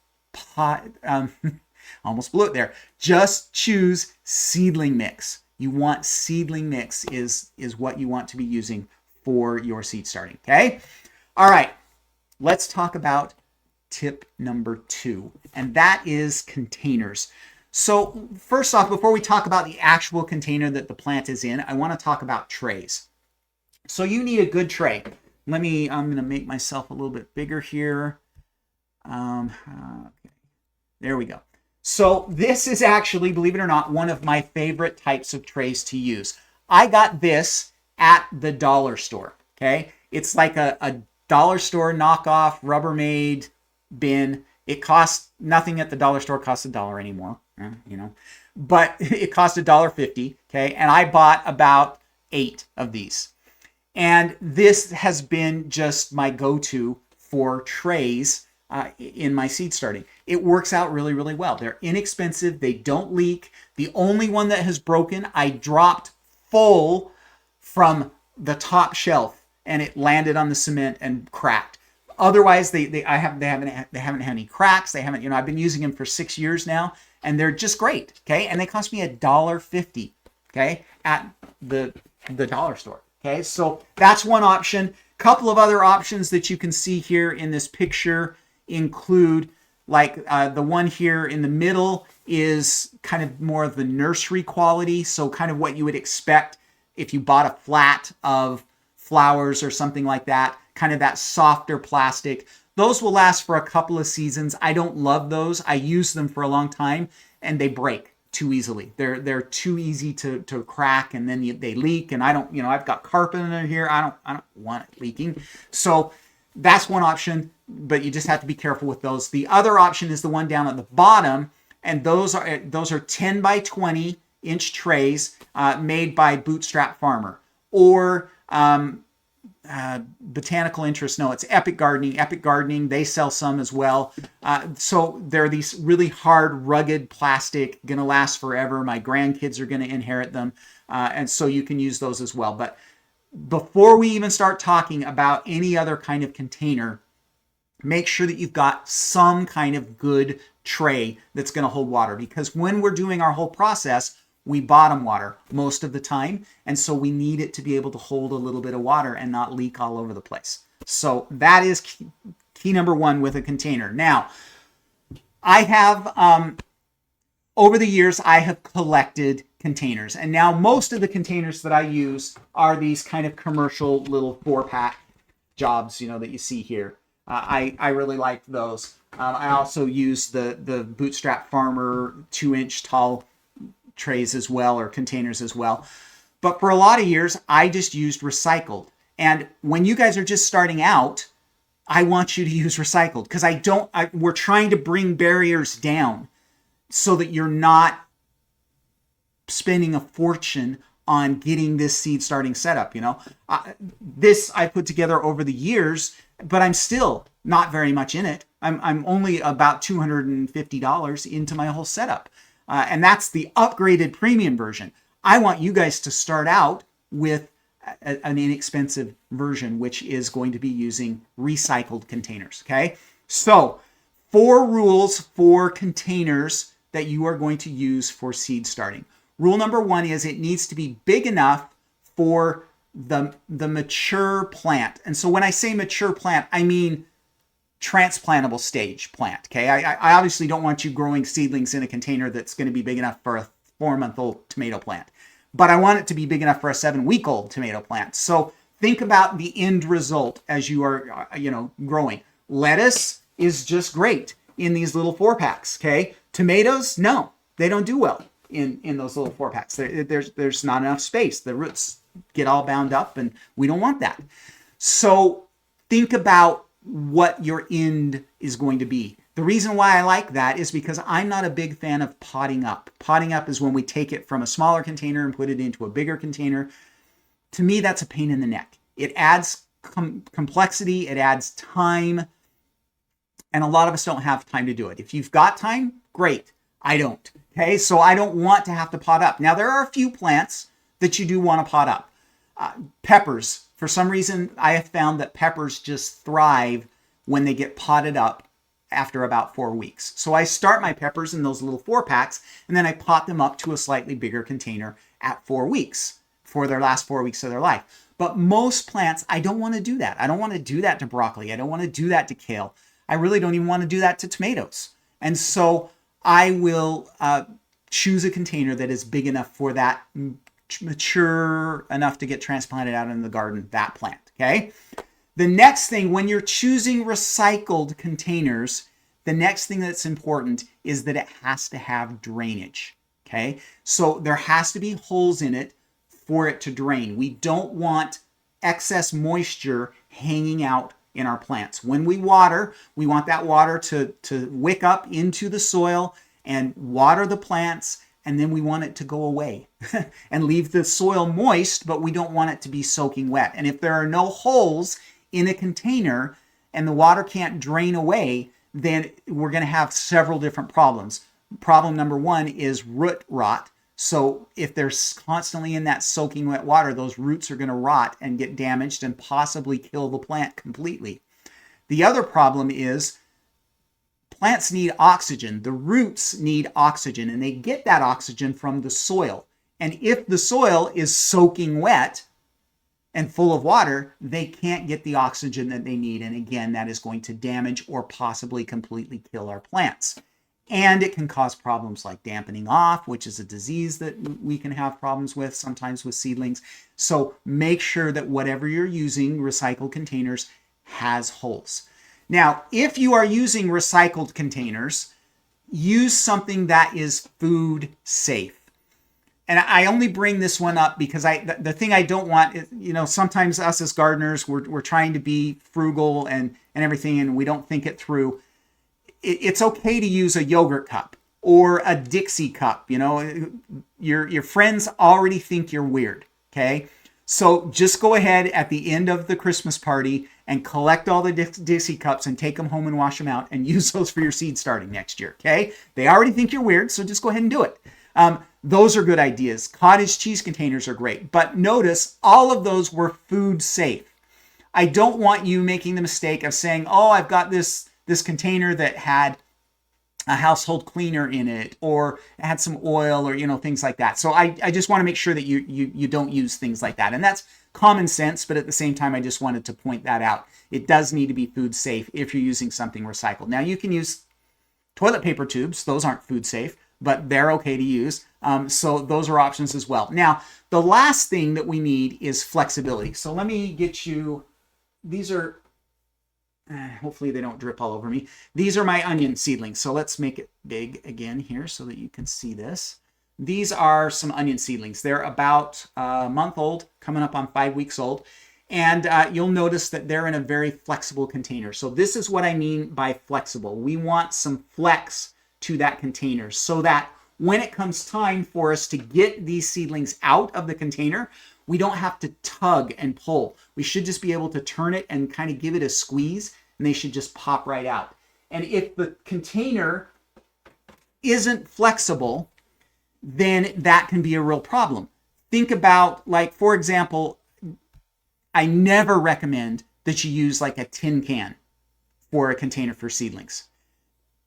almost blew it there. Just choose seedling mix. You want seedling mix is what you want to be using for your seed starting. Okay, all right. Let's talk about tip number 2, and that is containers. So first off, before we talk about the actual container that the plant is in, I want to talk about trays. So you need a good tray. I'm going to make myself a little bit bigger here. Okay. There we go. So this is actually, believe it or not, one of my favorite types of trays to use. I got this at the dollar store. Okay, it's like a dollar store knockoff Rubbermaid bin. It costs nothing at the dollar store, costs $1 anymore, but it cost $1.50. Okay, and I bought about 8 of these, and this has been just my go-to for trays in my seed starting. It works out really, really well. They're inexpensive. They don't leak. The only one that has broken, I dropped full from the top shelf, and it landed on the cement and cracked. Otherwise, they haven't had any cracks. They haven't, I've been using them for 6 years now, and they're just great. Okay, and they cost me $1.50. Okay, at the dollar store. Okay, so that's one option. Couple of other options that you can see here in this picture include, like the one here in the middle is kind of more of the nursery quality, so kind of what you would expect if you bought a flat of flowers or something like that, kind of that softer plastic. Those will last for a couple of seasons. I don't love those. I use them for a long time, and they break too easily. They're too easy to crack, and then they leak, and I don't, I've got carpet in here. I don't want it leaking. So that's one option, but you just have to be careful with those. The other option is the one down at the bottom, and those are 10 by 20 inch trays made by Bootstrap Farmer or Botanical Interest. No, it's Epic Gardening. Epic Gardening, they sell some as well. So they're these really hard, rugged plastic, gonna last forever. My grandkids are gonna inherit them, and so you can use those as well. But before we even start talking about any other kind of container, make sure that you've got some kind of good tray that's going to hold water, because when we're doing our whole process, we bottom water most of the time, and so we need it to be able to hold a little bit of water and not leak all over the place. So that is key number 1 with a container. Now, I have over the years, I have collected containers, and now most of the containers that I use are these kind of commercial little 4-pack jobs, that you see here. I really like those. I also use the Bootstrap Farmer 2-inch tall trays as well, or containers as well. But for a lot of years, I just used recycled. And when you guys are just starting out, I want you to use recycled because we're trying to bring barriers down so that you're not spending a fortune on getting this seed starting setup. This I put together over the years, but I'm still not very much in it. I'm only about $250 into my whole setup. And that's the upgraded premium version. I want you guys to start out with an inexpensive version, which is going to be using recycled containers. Okay. So 4 rules for containers that you are going to use for seed starting. Rule number 1 is it needs to be big enough for the mature plant. And so when I say mature plant, I mean transplantable stage plant. Okay. I obviously don't want you growing seedlings in a container that's going to be big enough for a 4-month-old tomato plant, but I want it to be big enough for a 7-week-old tomato plant. So think about the end result as you are, growing. Lettuce is just great in these little 4-packs. Okay. Tomatoes, no, they don't do well in those little 4-packs. There's not enough space. The roots get all bound up, and we don't want that. So think about what your end is going to be. The reason why I like that is because I'm not a big fan of potting up. Potting up is when we take it from a smaller container and put it into a bigger container. To me, that's a pain in the neck. It adds complexity, it adds time, and a lot of us don't have time to do it. If you've got time, great. I don't. Okay, so I don't want to have to pot up. Now, there are a few plants that you do want to pot up. Peppers. For some reason, I have found that peppers just thrive when they get potted up after about 4 weeks. So I start my peppers in those little 4-packs, and then I pot them up to a slightly bigger container at 4 weeks for their last 4 weeks of their life. But most plants, I don't want to do that. I don't want to do that to broccoli. I don't want to do that to kale. I really don't even want to do that to tomatoes. And so I will choose a container that is big enough for that, mature enough to get transplanted out in the garden, that plant. Okay. The next thing, when you're choosing recycled containers, the next thing that's important is that it has to have drainage. Okay. So there has to be holes in it for it to drain. We don't want excess moisture hanging out in our plants. When we water, we want that water to wick up into the soil and water the plants, and then we want it to go away and leave the soil moist, but we don't want it to be soaking wet. And if there are no holes in a container and the water can't drain away, then we're going to have several different problems. Problem number 1 is root rot. So if they're constantly in that soaking wet water, those roots are going to rot and get damaged and possibly kill the plant completely. The other problem is plants need oxygen. The roots need oxygen, and they get that oxygen from the soil. And if the soil is soaking wet and full of water, they can't get the oxygen that they need. And again, that is going to damage or possibly completely kill our plants. And it can cause problems like dampening off, which is a disease that we can have problems with sometimes with seedlings. So make sure that whatever you're using, recycled containers, has holes. Now, if you are using recycled containers, use something that is food safe. And I only bring this one up because the thing I don't want is, sometimes us as gardeners, we're trying to be frugal and everything, and we don't think it through. It's okay to use a yogurt cup or a Dixie cup. Your friends already think you're weird. Okay. So just go ahead at the end of the Christmas party and collect all the Dixie cups and take them home and wash them out and use those for your seed starting next year. Okay. They already think you're weird. So just go ahead and do it. Those are good ideas. Cottage cheese containers are great, but notice all of those were food safe. I don't want you making the mistake of saying, oh, I've got this container that had a household cleaner in it, or had some oil, or things like that. So I just want to make sure that you don't use things like that. And that's common sense, but at the same time, I just wanted to point that out. It does need to be food safe if you're using something recycled. Now you can use toilet paper tubes. Those aren't food safe, but they're okay to use. So those are options as well. Now, the last thing that we need is flexibility. So let me get you these are, hopefully they don't drip all over me. These are my onion seedlings. So let's make it big again here so that you can see this. These are some onion seedlings. They're about a month old, coming up on 5 weeks old. And you'll notice that they're in a very flexible container. So this is what I mean by flexible. We want some flex to that container so that when it comes time for us to get these seedlings out of the container, we don't have to tug and pull. We should just be able to turn it and kind of give it a squeeze, and they should just pop right out. And if the container isn't flexible, then that can be a real problem. Think about, like, for example, I never recommend that you use like a tin can for a container for seedlings,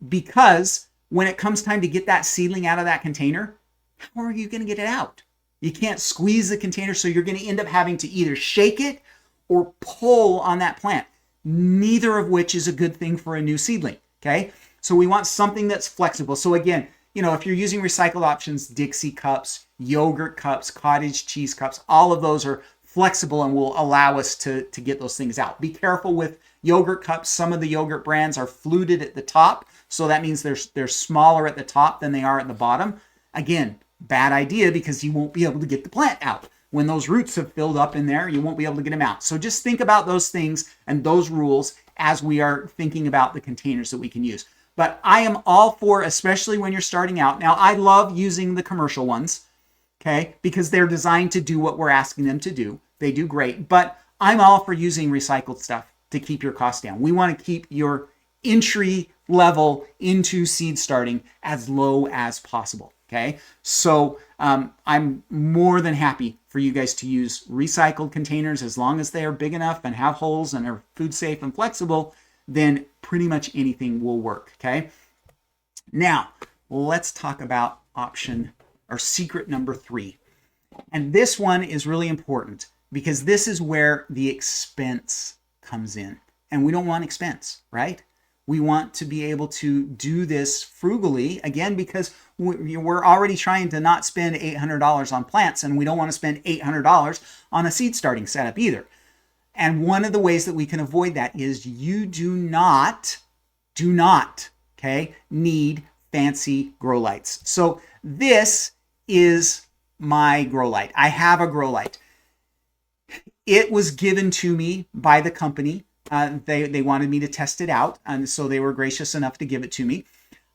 because when it comes time to get that seedling out of that container, how are you going to get it out? You can't squeeze the container, so you're going to end up having to either shake it or pull on that plant, neither of which is a good thing for a new seedling, okay? So we want something that's flexible. So again, you know, if you're using recycled options, Dixie cups, yogurt cups, cottage cheese cups, all of those are flexible and will allow us to get those things out. Be careful with yogurt cups. Some of the yogurt brands are fluted at the top, so that means they're smaller at the top than they are at the bottom. Again, bad idea, because you won't be able to get the plant out. When those roots have filled up in there, you won't be able to get them out. So just think about those things and those rules as we are thinking about the containers that we can use. But I am all for, especially when you're starting out. Now, I love using the commercial ones, okay, because they're designed to do what we're asking them to do. They do great, but I'm all for using recycled stuff to keep your costs down. We want to keep your entry level into seed starting as low as possible, okay? So I'm more than happy for you guys to use recycled containers as long as they are big enough and have holes and are food safe and flexible. Then pretty much anything will work, okay? Now, let's talk about option or secret number 3. And this one is really important because this is where the expense comes in. And we don't want expense, right? We want to be able to do this frugally, again, because we're already trying to not spend $800 on plants, and we don't want to spend $800 on a seed starting setup either. And one of the ways that we can avoid that is you do not, okay, need fancy grow lights. So this is my grow light. I have a grow light. It was given to me by the company. They wanted me to test it out, and so they were gracious enough to give it to me.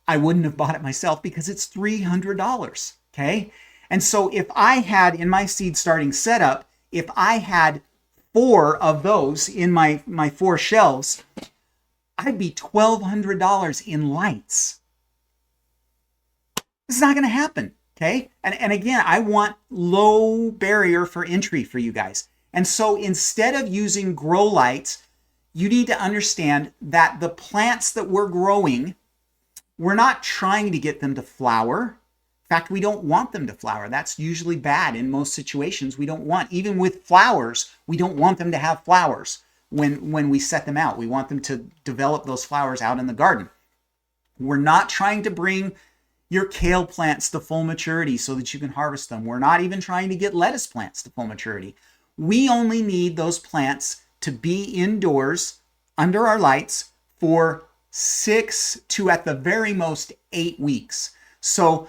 I wouldn't have bought it myself because it's $300, okay? And so if I had, in my seed starting setup, if I had 4 of those in my 4 shelves, I'd be $1,200 in lights. This is not going to happen, okay? And again, I want low barrier for entry for you guys. And so instead of using grow lights, you need to understand that the plants that we're growing, we're not trying to get them to flower. In fact, we don't want them to flower. That's usually bad in most situations. We don't want, even with flowers, we don't want them to have flowers when we set them out. We want them to develop those flowers out in the garden. We're not trying to bring your kale plants to full maturity so that you can harvest them. We're not even trying to get lettuce plants to full maturity. We only need those plants to be indoors under our lights for 6 to, at the very most, 8 weeks. So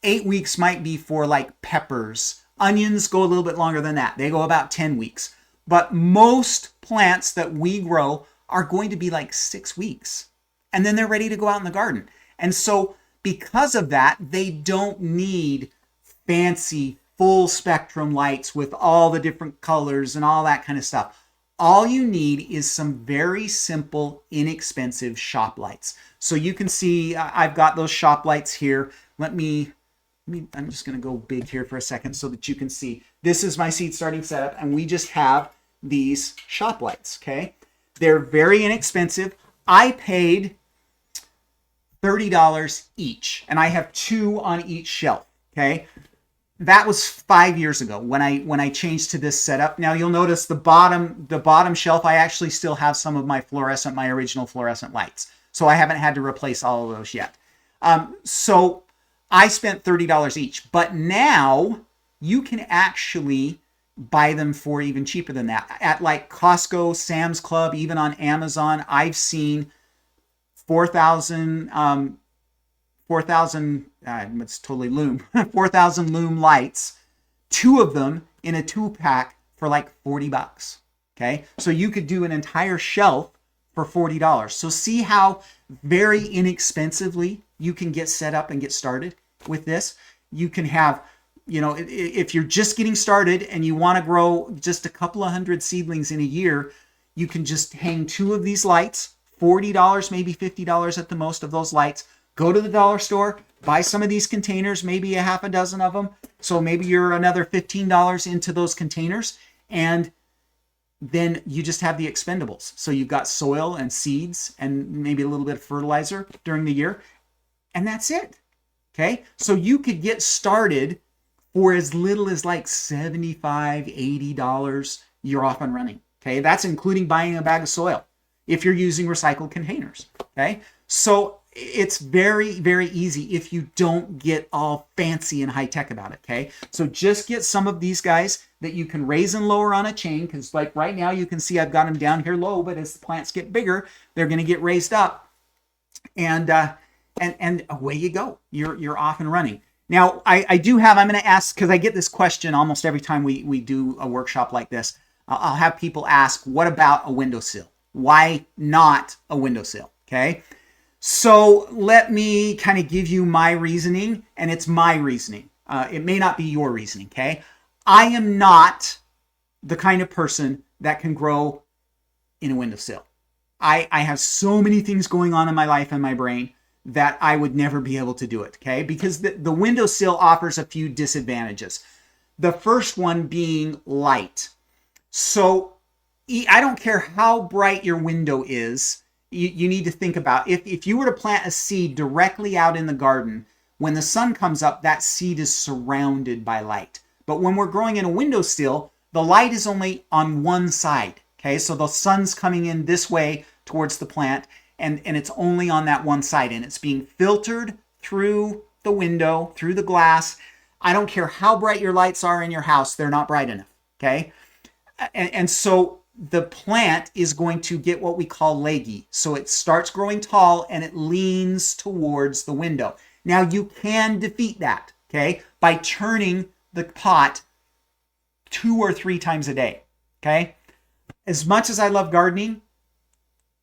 8 weeks might be for like peppers. Onions go a little bit longer than that. They go about 10 weeks. But most plants that we grow are going to be like 6 weeks. And then they're ready to go out in the garden. And so because of that, they don't need fancy full spectrum lights with all the different colors and all that kind of stuff. All you need is some very simple, inexpensive shop lights. So you can see I've got those shop lights here. I'm just going to go big here for a second so that you can see. This is my seed starting setup, and we just have these shop lights, okay? They're very inexpensive. I paid $30 each, and I have 2 on each shelf, okay? That was 5 years ago when I changed to this setup. Now you'll notice the bottom shelf, I actually still have some of my original fluorescent lights. So I haven't had to replace all of those yet. So I spent $30 each, but now you can actually buy them for even cheaper than that. At like Costco, Sam's Club, even on Amazon, I've seen 4,000, 4,000, it's totally loom, 4,000 loom lights, two of them in a 2-pack for like $40. Okay. So you could do an entire shelf for $40. So see how very inexpensively you can get set up and get started with this. You can have, if you're just getting started and you want to grow just a couple of hundred seedlings in a year, you can just hang two of these lights, $40, maybe $50 at the most of those lights. Go to the dollar store, buy some of these containers, maybe a half a dozen of them. So maybe you're another $15 into those containers, and then you just have the expendables. So you've got soil and seeds and maybe a little bit of fertilizer during the year, and that's it. Okay, so you could get started for as little as like $75, $80. You're off and running. Okay, that's including buying a bag of soil if you're using recycled containers. Okay, so it's very, very easy if you don't get all fancy and high tech about it. Okay, so just get some of these guys that you can raise and lower on a chain, because like right now you can see I've got them down here low, but as the plants get bigger, they're going to get raised up, and away you go. You're off and running. Now I'm going to ask, because I get this question almost every time we do a workshop like this. I'll have people ask, what about a windowsill? Why not a windowsill? Okay. So let me kind of give you my reasoning, and it's my reasoning. It may not be your reasoning. Okay. I am not the kind of person that can grow in a windowsill. I have so many things going on in my life and my brain that I would never be able to do it. Okay. Because the windowsill offers a few disadvantages. The first one being light. So I don't care how bright your window is, you need to think about if you were to plant a seed directly out in the garden, when the sun comes up, that seed is surrounded by light. But when we're growing in a windowsill, the light is only on one side. Okay, so the sun's coming in this way towards the plant, and it's only on that one side, and it's being filtered through the window, through the glass. I don't care how bright your lights are in your house, they're not bright enough. Okay, and so the plant is going to get what we call leggy. So it starts growing tall and it leans towards the window. Now you can defeat that, okay, by turning the pot 2 or 3 times a day, okay? As much as I love gardening,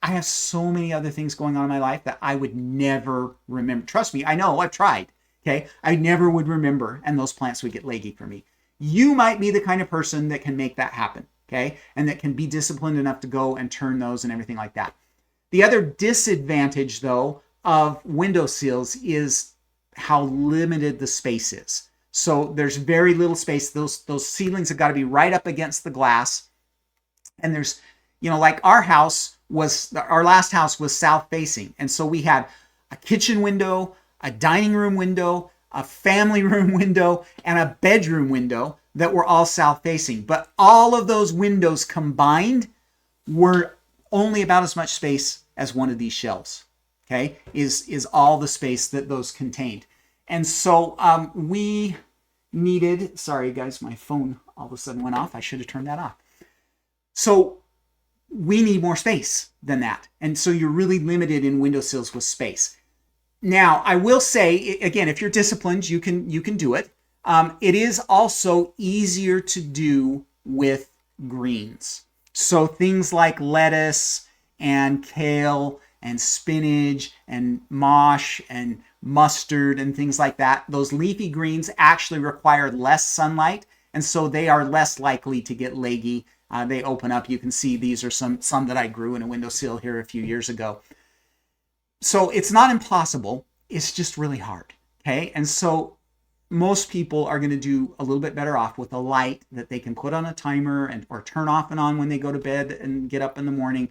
I have so many other things going on in my life that I would never remember. Trust me, I know, I've tried, okay? I never would remember, and those plants would get leggy for me. You might be the kind of person that can make that happen, okay? And that can be disciplined enough to go and turn those and everything like that. The other disadvantage, though, of windowsills is how limited the space is. So there's very little space. Those seedlings have got to be right up against the glass. And there's, like our last house was south facing. And so we had a kitchen window, a dining room window, a family room window, and a bedroom window that were all south facing. But all of those windows combined were only about as much space as one of these shelves. Okay, is all the space that those contained. And so we needed, sorry guys, my phone all of a sudden went off. I should have turned that off. So we need more space than that. And so you're really limited in windowsills with space. Now, I will say, again, if you're disciplined, you can do it. It is also easier to do with greens. So things like lettuce and kale and spinach and mosh and mustard and things like that, those leafy greens actually require less sunlight, and so they are less likely to get leggy. They open up. You can see these are some that I grew in a windowsill here a few years ago. So it's not impossible. It's just really hard. Okay, and so most people are going to do a little bit better off with a light that they can put on a timer or turn off and on when they go to bed and get up in the morning,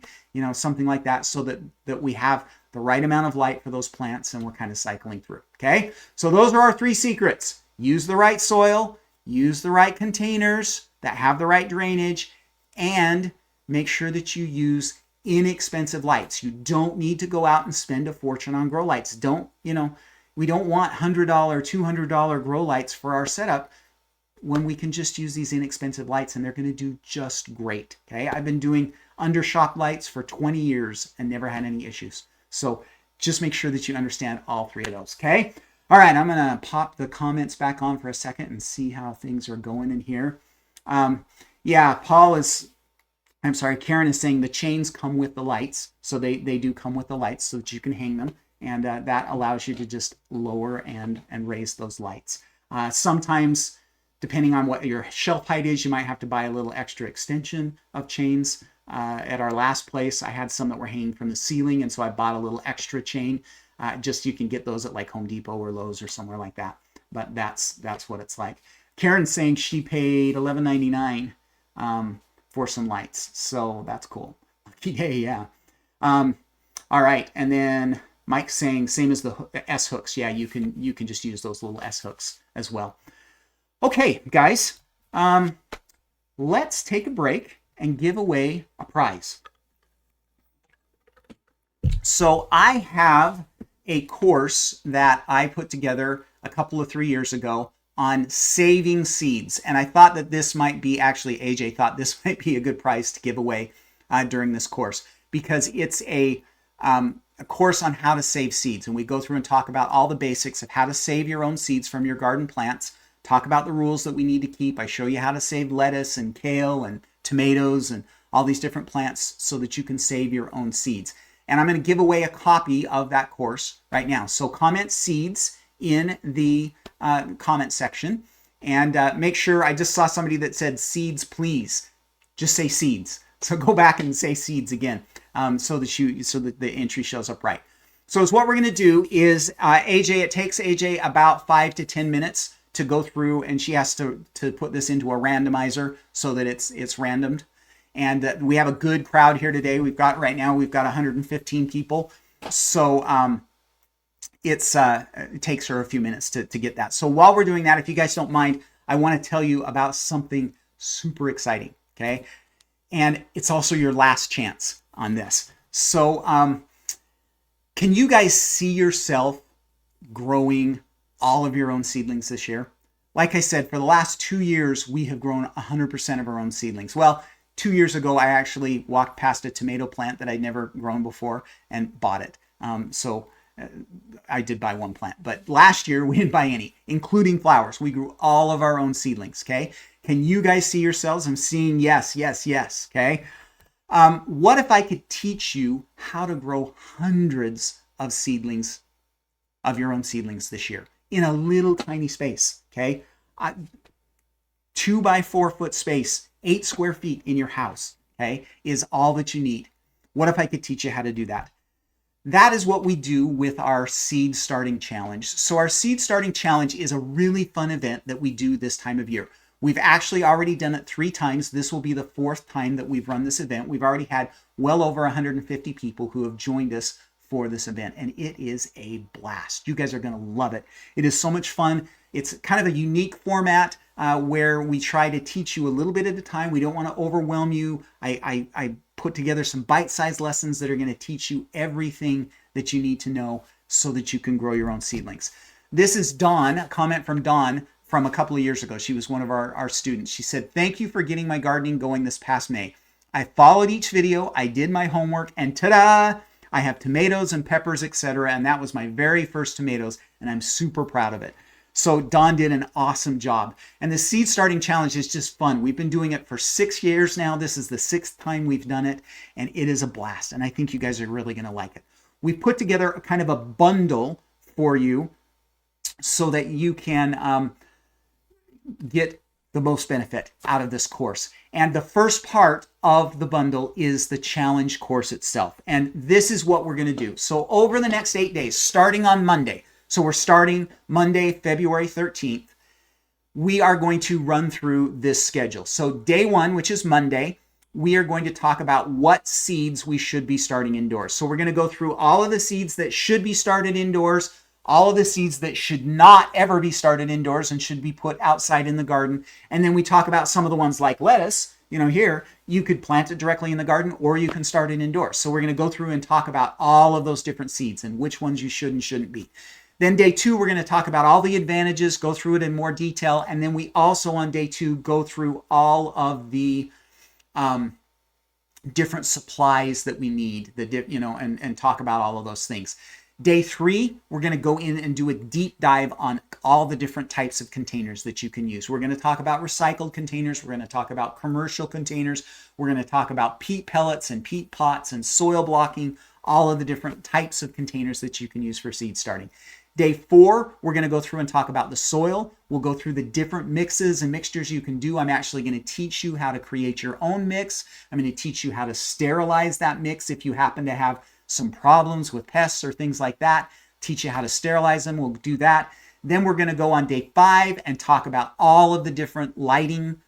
something like that, so that we have the right amount of light for those plants and we're kind of cycling through. Okay, so those are our 3 secrets. Use the right soil, use the right containers that have the right drainage, and make sure that you use inexpensive lights. You don't need to go out and spend a fortune on grow lights. We don't want $100, $200 grow lights for our setup. when we can just use these inexpensive lights and they're going to do just great. Okay, I've been doing under shop lights for 20 years and never had any issues. So just make sure that you understand all three of those. Okay. All right, I'm going to pop the comments back on for a second and see how things are going in here. Yeah, Karen is saying the chains come with the lights. So they do come with the lights so that you can hang them. And that allows you to just lower and raise those lights. Sometimes, depending on what your shelf height is, you might have to buy a little extra extension of chains. At our last place, I had some that were hanging from the ceiling, and so I bought a little extra chain. Just you can get those at like Home Depot or Lowe's or somewhere like that. But that's what it's like. Karen's saying she paid $11.99 for some lights, so that's cool. Yeah. All right, and then Mike's saying same as the S hooks. Yeah, you can just use those little S hooks as well. Okay, guys, let's take a break and give away a prize. So I have a course that I put together a couple of 3 years ago on saving seeds. And I thought that this might be, actually AJ thought this might be a good prize to give away during this course, because it's a course on how to save seeds. And we go through and talk about all the basics of how to save your own seeds from your garden plants, talk about the rules that we need to keep. I show you how to save lettuce and kale and tomatoes and all these different plants so that you can save your own seeds. And I'm going to give away a copy of that course right now. So comment seeds in the comment section, and make sure, I just saw somebody that said seeds, please. Just say seeds. So go back and say seeds again, so that the entry shows up right. So what we're going to do is it takes AJ about 5 to 10 minutes to go through, and she has to put this into a randomizer so that it's randomed. And we have a good crowd here today. Right now we've got 115 people. So it takes her a few minutes to get that. So while we're doing that, if you guys don't mind, I want to tell you about something super exciting. Okay. And it's also your last chance on this. So can you guys see yourself growing all of your own seedlings this year? Like I said, for the last 2 years, we have grown 100% of our own seedlings. Well, 2 years ago, I actually walked past a tomato plant that I'd never grown before and bought it. I did buy one plant, but last year we didn't buy any, including flowers. We grew all of our own seedlings. Okay. Can you guys see yourselves? I'm seeing yes, yes, yes. Okay. What if I could teach you how to grow hundreds of seedlings, of your own seedlings this year in a little tiny space? Okay. 2 by 4 foot space, 8 square feet in your house, okay, is all that you need. What if I could teach you how to do that? That is what we do with our seed starting challenge. So our seed starting challenge is a really fun event that we do this time of year. We've actually already done it 3 times. This will be the 4th time that we've run this event. We've already had well over 150 people who have joined us for this event, and it is a blast. You guys are going to love it. It is so much fun. It's kind of a unique format where we try to teach you a little bit at a time. We don't want to overwhelm you. I put together some bite-sized lessons that are going to teach you everything that you need to know so that you can grow your own seedlings. This is Dawn, a comment from Dawn from a couple of years ago. She was one of our students. She said, "Thank you for getting my gardening going this past May. I followed each video, I did my homework, and ta-da! I have tomatoes and peppers, etc. And that was my very first tomatoes, and I'm super proud of it." So Dawn did an awesome job. And the Seed Starting Challenge is just fun. We've been doing it for 6 years now. This is the 6th time we've done it, and it is a blast. And I think you guys are really going to like it. We put together a kind of a bundle for you so that you can get the most benefit out of this course. And the first part of the bundle is the challenge course itself. And this is what we're going to do. So over the next 8 days, starting on Monday, so we're starting Monday, February 13th, we are going to run through this schedule. So day 1, which is Monday, we are going to talk about what seeds we should be starting indoors. So we're going to go through all of the seeds that should be started indoors, all of the seeds that should not ever be started indoors and should be put outside in the garden. And then we talk about some of the ones like lettuce. You know, here, you could plant it directly in the garden or you can start it indoors. So we're going to go through and talk about all of those different seeds and which ones you should and shouldn't be. Then day 2, we're going to talk about all the advantages, go through it in more detail. And then we also on day 2 go through all of the different supplies that we need, and talk about all of those things. Day 3, we're going to go in and do a deep dive on all the different types of containers that you can use. We're going to talk about recycled containers. We're going to talk about commercial containers. We're going to talk about peat pellets and peat pots and soil blocking, all of the different types of containers that you can use for seed starting. Day 4, we're going to go through and talk about the soil. We'll go through the different mixes and mixtures you can do. I'm actually going to teach you how to create your own mix. I'm going to teach you how to sterilize that mix if you happen to have some problems with pests or things like that. Teach you how to sterilize them. We'll do that. Then we're going to go on day 5 and talk about all of the different lighting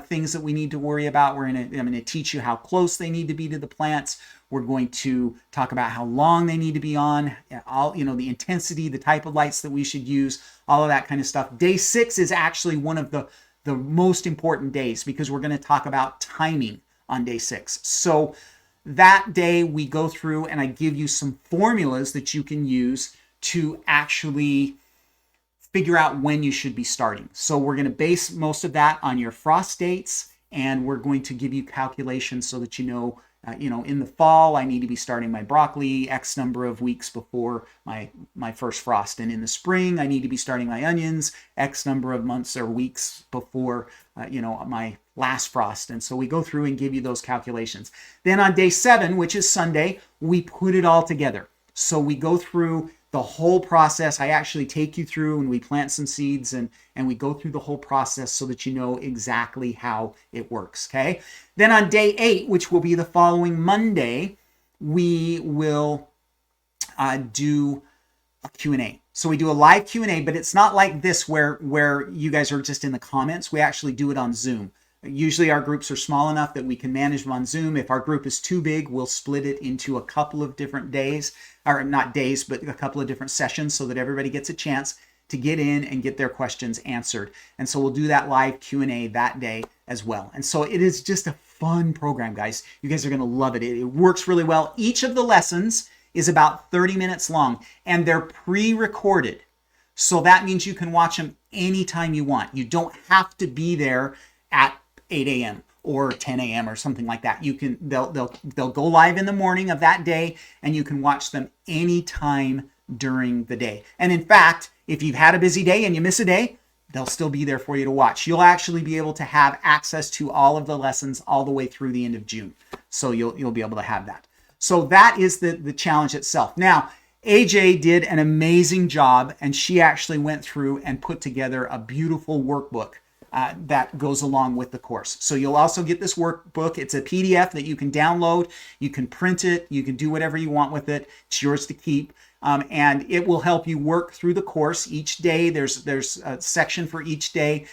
things that we need to worry about. I'm going to teach you how close they need to be to the plants. We're going to talk about how long they need to be on, the intensity, the type of lights that we should use, all of that kind of stuff. Day 6 is actually one of the most important days because we're going to talk about timing on day 6. So that day we go through and I give you some formulas that you can use to actually figure out when you should be starting. So we're going to base most of that on your frost dates, and we're going to give you calculations so that in the fall, I need to be starting my broccoli X number of weeks before my first frost. And in the spring, I need to be starting my onions X number of months or weeks before, my last frost. And so we go through and give you those calculations. Then on day 7, which is Sunday, we put it all together. So we go through the whole process. I actually take you through and we plant some seeds and we go through the whole process so that you know exactly how it works, okay? Then on day 8, which will be the following Monday, we will do a Q&A. So we do a live Q&A, but it's not like this where you guys are just in the comments. We actually do it on Zoom. Usually our groups are small enough that we can manage them on Zoom. If our group is too big, we'll split it into a couple of different days, or not days, but a couple of different sessions so that everybody gets a chance to get in and get their questions answered. And so we'll do that live Q&A that day as well. And so it is just a fun program, guys. You guys are going to love it. It works really well. Each of the lessons is about 30 minutes long, and they're pre-recorded. So that means you can watch them anytime you want. You don't have to be there at 8 a.m. or 10 a.m. or something like that. They'll go live in the morning of that day, and you can watch them anytime during the day. And in fact, if you've had a busy day and you miss a day, they'll still be there for you to watch. You'll actually be able to have access to all of the lessons all the way through the end of June. So you'll be able to have that. So that is the challenge itself. Now, AJ did an amazing job, and she actually went through and put together a beautiful workbook that goes along with the course. So you'll also get this workbook. It's a PDF that you can download. You can print it. You can do whatever you want with it. It's yours to keep. And it will help you work through the course each day. There's a section for each day.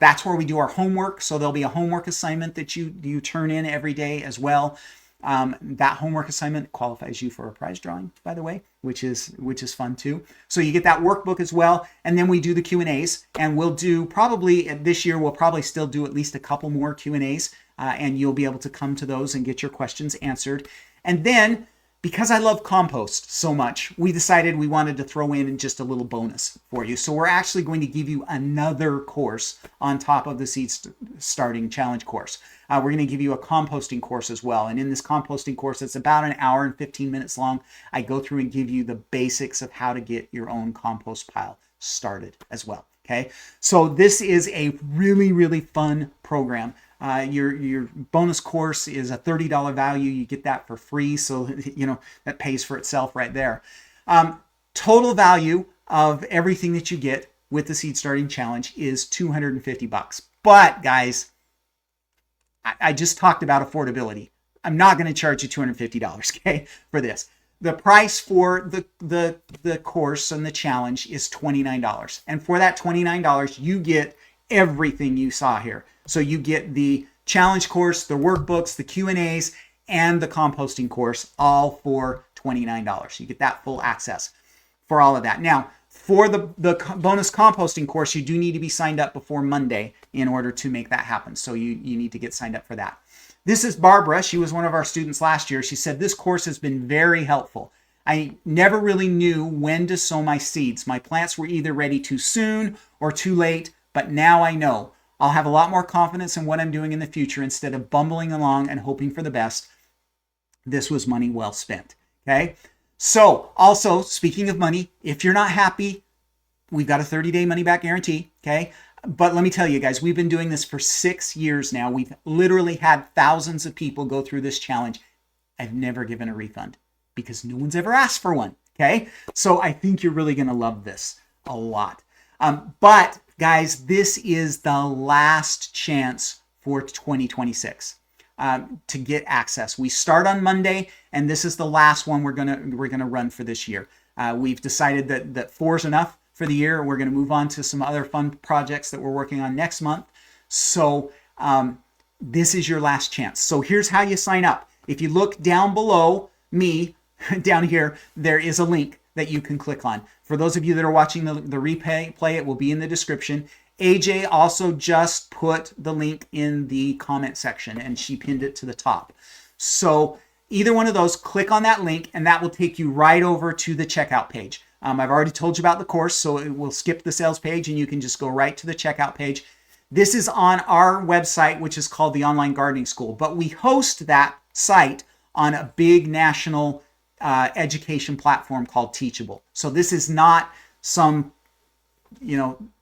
That's where we do our homework. So there'll be a homework assignment that you turn in every day as well. That homework assignment qualifies you for a prize drawing, by the way, which is fun too. So you get that workbook as well. And then we do the Q&As, and we'll do probably this year, we'll probably still do at least a couple more Q&As, and you'll be able to come to those and get your questions answered. And then, because I love compost so much, we decided we wanted to throw in just a little bonus for you. So we're actually going to give you another course on top of the Seed Starting Challenge course. We're going to give you a composting course as well. And in this composting course, it's about an hour and 15 minutes long. I go through and give you the basics of how to get your own compost pile started as well. Okay, so this is a really, really fun program. Your bonus course is a $30 value. You get that for free. So, that pays for itself right there. Total value of everything that you get with the Seed Starting Challenge is $250. But guys, I just talked about affordability. I'm not going to charge you $250, okay, for this. The price for the course and the challenge is $29. And for that $29, you get everything you saw here. So you get the challenge course, the workbooks, the Q&As, and the composting course, all for $29. You get that full access for all of that. Now, for the bonus composting course, you do need to be signed up before Monday in order to make that happen. So you need to get signed up for that. This is Barbara. She was one of our students last year. She said, this course has been very helpful. I never really knew when to sow my seeds. My plants were either ready too soon or too late, but now I know. I'll have a lot more confidence in what I'm doing in the future instead of bumbling along and hoping for the best. This was money well spent. Okay. So also, speaking of money, if you're not happy, we've got a 30-day money back guarantee. Okay. But let me tell you guys, we've been doing this for 6 years now. We've literally had thousands of people go through this challenge. I've never given a refund because no one's ever asked for one. Okay. So I think you're really going to love this a lot. But guys, this is the last chance for 2026 to get access. We start on Monday, and this is the last one we're gonna run for this year. We've decided that 4 is enough for the year. We're going to move on to some other fun projects that we're working on next month. So this is your last chance. So here's how you sign up. If you look down below me, down here, there is a link that you can click on. For those of you that are watching the replay, it will be in the description. AJ also just put the link in the comment section, and she pinned it to the top. So either one of those, click on that link, and that will take you right over to the checkout page. I've already told you about the course, so it will skip the sales page, and you can just go right to the checkout page. This is on our website, which is called the Online Gardening School, but we host that site on a big national education platform called Teachable. So this is not some,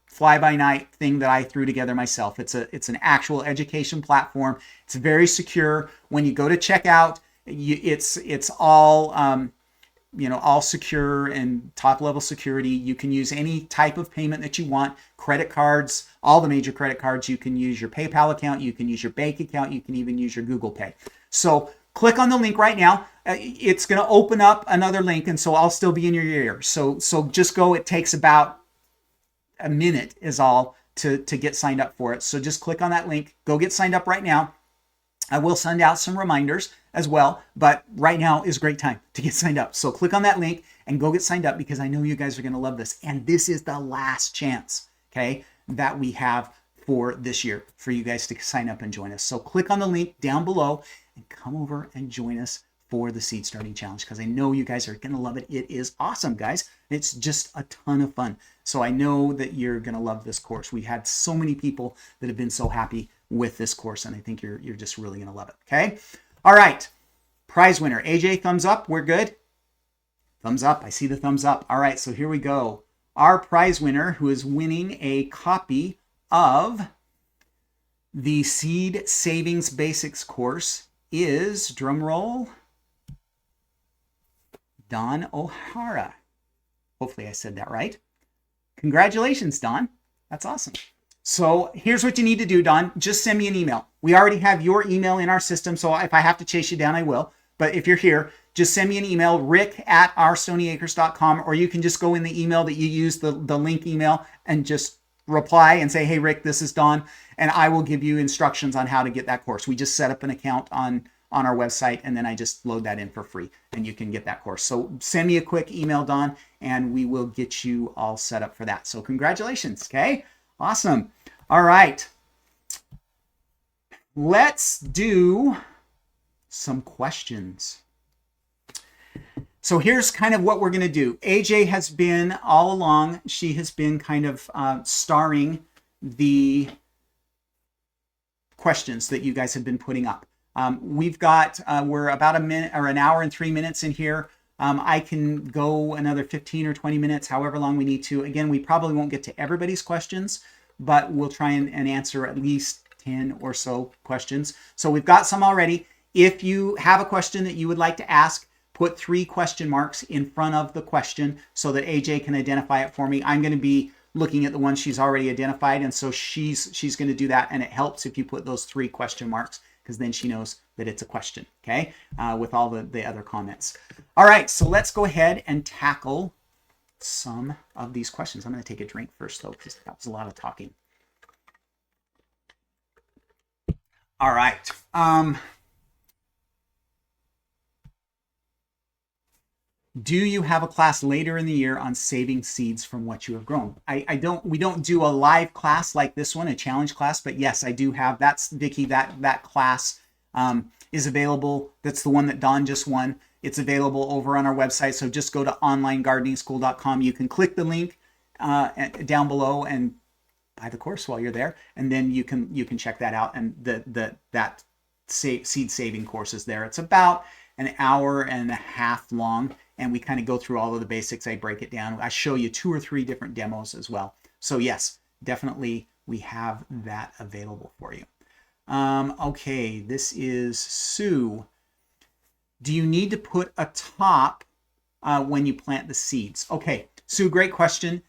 fly-by-night thing that I threw together myself. It's an actual education platform. It's very secure. When you go to checkout, it's all all secure and top-level security. You can use any type of payment that you want. Credit cards, all the major credit cards. You can use your PayPal account. You can use your bank account. You can even use your Google Pay. So click on the link right now. It's going to open up another link, and so I'll still be in your ear. So just go. It takes about a minute is all to get signed up for it. So just click on that link. Go get signed up right now. I will send out some reminders as well, but right now is a great time to get signed up. So click on that link and go get signed up because I know you guys are going to love this. And this is the last chance, okay, that we have for this year for you guys to sign up and join us. So click on the link down below and come over and join us for the Seed Starting Challenge because I know you guys are going to love it. It is awesome, guys. It's just a ton of fun. So I know that you're going to love this course. We had so many people that have been so happy with this course, and I think you're just really going to love it, okay? All right, prize winner. AJ, thumbs up. We're good? Thumbs up. I see the thumbs up. All right, so here we go. Our prize winner who is winning a copy of the Seed Savings Basics course is, drum roll, Don O'Hara. Hopefully I said that right. Congratulations, Don. That's awesome. So here's what you need to do, Don. Just send me an email. We already have your email in our system, so if I have to chase you down, I will. But if you're here, just send me an email, rick@ourstoneyacres.com, or you can just go in the email that you use, the link email, and just reply and say, hey, Rick, this is Don, and I will give you instructions on how to get that course. We just set up an account on our website, and then I just load that in for free, and you can get that course. So send me a quick email, Don, and we will get you all set up for that. So congratulations, okay? Awesome. All right. Let's do some questions. So here's kind of what we're going to do. AJ has been all along, she has been kind of starring the questions that you guys have been putting up. We've got, we're about a minute or an hour and 3 minutes in here. I can go another 15 or 20 minutes, however long we need to. Again, we probably won't get to everybody's questions, but we'll try and answer at least 10 or so questions. So we've got some already. If you have a question that you would like to ask, put 3 question marks in front of the question so that AJ can identify it for me. I'm going to be looking at the one she's already identified, and so she's going to do that, and it helps if you put those 3 question marks because then she knows that it's a question, okay, with all the other comments. All right, so let's go ahead and tackle some of these questions. I'm going to take a drink first, though, because that was a lot of talking. All right. Do you have a class later in the year on saving seeds from what you have grown? We don't do a live class like this one, a challenge class, but yes, I do have. That's Vicky. That class is available. That's the one that Don just won. It's available over on our website. So just go to onlinegardeningschool.com. You can click the link down below and buy the course while you're there, and then you can check that out. And that seed saving course is there. It's about an hour and a half long, and we kind of go through all of the basics. I break it down. I show you 2 or 3 different demos as well. So yes, definitely we have that available for you. Okay, this is Sue. Do you need to put a top when you plant the seeds? Okay, Sue, great question.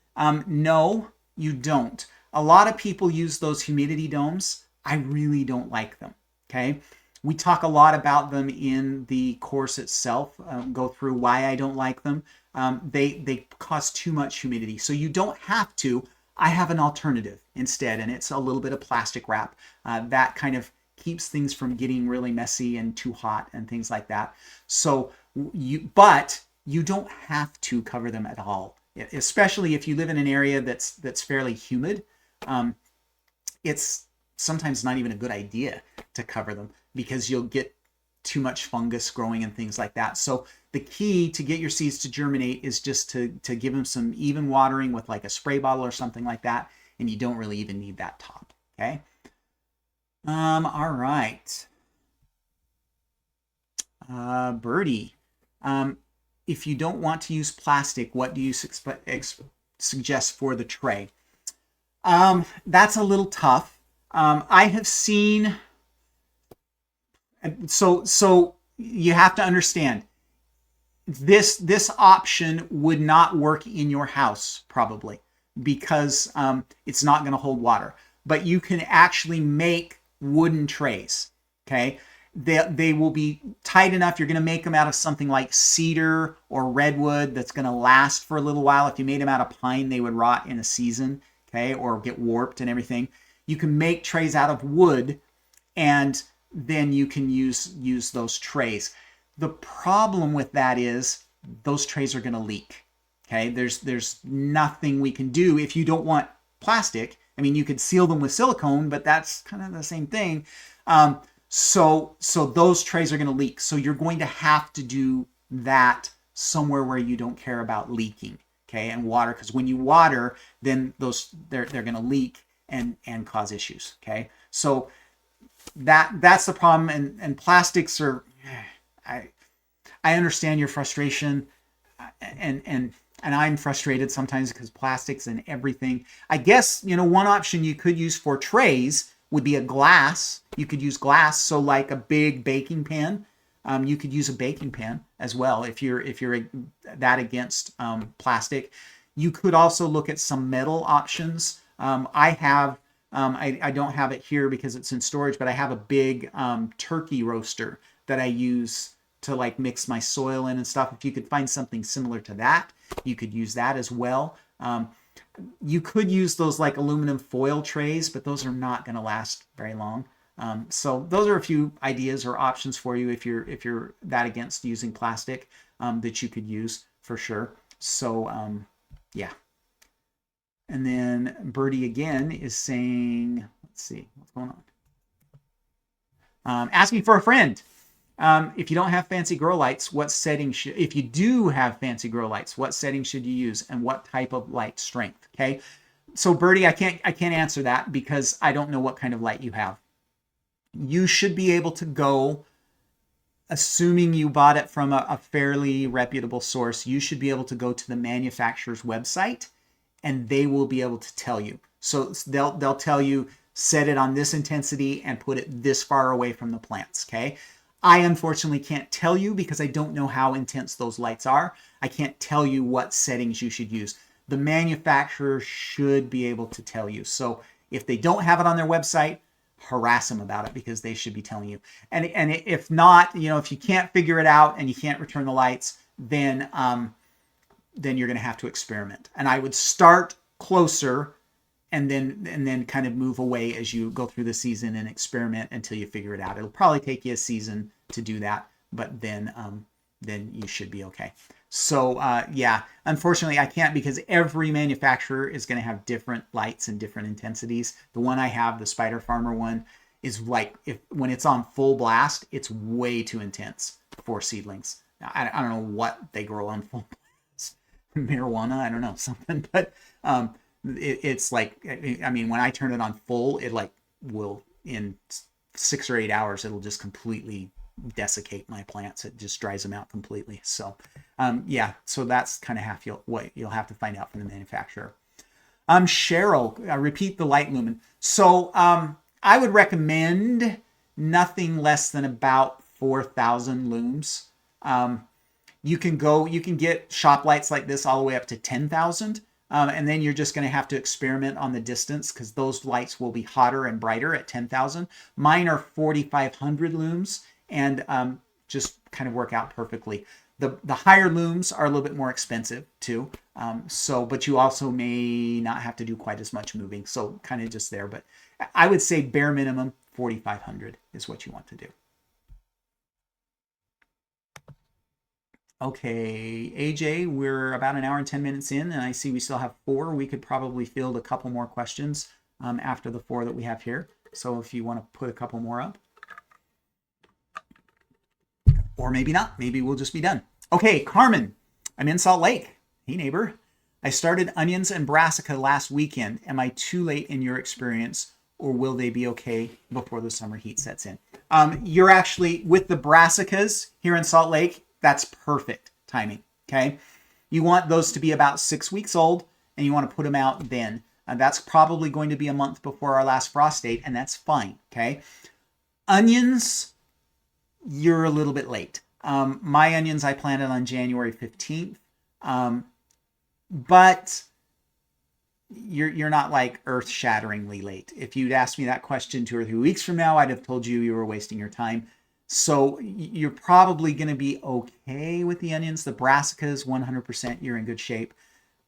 No, you don't. A lot of people use those humidity domes. I really don't like them, okay? We talk a lot about them in the course itself, go through why I don't like them. They cause too much humidity, so you don't have to. I have an alternative instead, and it's a little bit of plastic wrap. That kind of keeps things from getting really messy and too hot and things like that. So but you don't have to cover them at all, especially if you live in an area that's fairly humid. It's sometimes not even a good idea to cover them because you'll get too much fungus growing and things like that. So the key to get your seeds to germinate is just to give them some even watering with like a spray bottle or something like that. And you don't really even need that top. Okay. All right. Birdie, if you don't want to use plastic, what do you suggest for the tray? That's a little tough. I have seen, so you have to understand this option would not work in your house probably because it's not going to hold water, but you can actually make wooden trays. Okay. They will be tight enough. You're going to make them out of something like cedar or redwood that's going to last for a little while. If you made them out of pine, they would rot in a season, okay, or get warped and everything. You can make trays out of wood, and then you can use those trays. The problem with that is those trays are going to leak. Okay, there's nothing we can do if you don't want plastic. I mean, you could seal them with silicone, but that's kind of the same thing. So those trays are going to leak. So you're going to have to do that somewhere where you don't care about leaking, okay, and water, because when you water, then they're going to leak and cause issues, okay. So that's the problem, and plastics are. I understand your frustration, and I'm frustrated sometimes because plastics and everything. I guess one option you could use for trays would be a glass. You could use glass, so like a big baking pan. You could use a baking pan as well if you're that against plastic. You could also look at some metal options. I don't have it here because it's in storage, but I have a big turkey roaster that I use to like mix my soil in and stuff. If you could find something similar to that, you could use that as well. You could use those like aluminum foil trays, but those are not going to last very long. So those are a few ideas or options for you if you're that against using plastic that you could use for sure. So yeah. And then Birdie again is saying, let's see what's going on. Asking for a friend. If you don't have fancy grow lights, what settings if you do have fancy grow lights, what settings should you use and what type of light strength? Okay. So Birdie, I can't answer that because I don't know what kind of light you have. You should be able to go, assuming you bought it from a fairly reputable source, you should be able to go to the manufacturer's website and they will be able to tell you. So they'll tell you, set it on this intensity and put it this far away from the plants, okay? I unfortunately can't tell you because I don't know how intense those lights are. I can't tell you what settings you should use. The manufacturer should be able to tell you. So if they don't have it on their website, harass them about it because they should be telling you. And if not, if you can't figure it out and you can't return the lights, then you're going to have to experiment. And I would start closer and then kind of move away as you go through the season and experiment until you figure it out. It'll probably take you a season to do that, but then you should be okay. So yeah, unfortunately I can't because every manufacturer is going to have different lights and different intensities. The one I have, the Spider Farmer one, is like when it's on full blast, it's way too intense for seedlings. I don't know what they grow on full plants. Marijuana, I don't know, something. But it's like, I mean, when I turn it on full, it like will in 6 or 8 hours, it'll just completely desiccate my plants. It just dries them out completely. So yeah, so that's kind of what you'll have to find out from the manufacturer. Cheryl, repeat the light lumen. So I would recommend nothing less than about 4,000 looms. You can get shop lights like this all the way up to 10,000. And then you're just going to have to experiment on the distance because those lights will be hotter and brighter at 10,000. Mine are 4,500 looms and just kind of work out perfectly. The higher looms are a little bit more expensive too. But you also may not have to do quite as much moving. So kind of just there. But I would say bare minimum 4,500 is what you want to do. Okay, AJ, we're about an hour and 10 minutes in, and I see we still have 4. We could probably field a couple more questions after the 4 that we have here. So if you want to put a couple more up. Or maybe not. Maybe we'll just be done. Okay, Carmen, I'm in Salt Lake. Hey, neighbor. I started onions and brassica last weekend. Am I too late in your experience, or will they be okay before the summer heat sets in? You're actually, with the brassicas here in Salt Lake, that's perfect timing, okay? You want those to be about 6 weeks old, and you want to put them out then. That's probably going to be a month before our last frost date, and that's fine, okay? Onions, you're a little bit late. My onions I planted on January 15th, but you're not like earth-shatteringly late. If you'd asked me that question 2 or 3 weeks from now, I'd have told you you were wasting your time. So you're probably going to be okay with the onions. The brassicas, 100%, you're in good shape.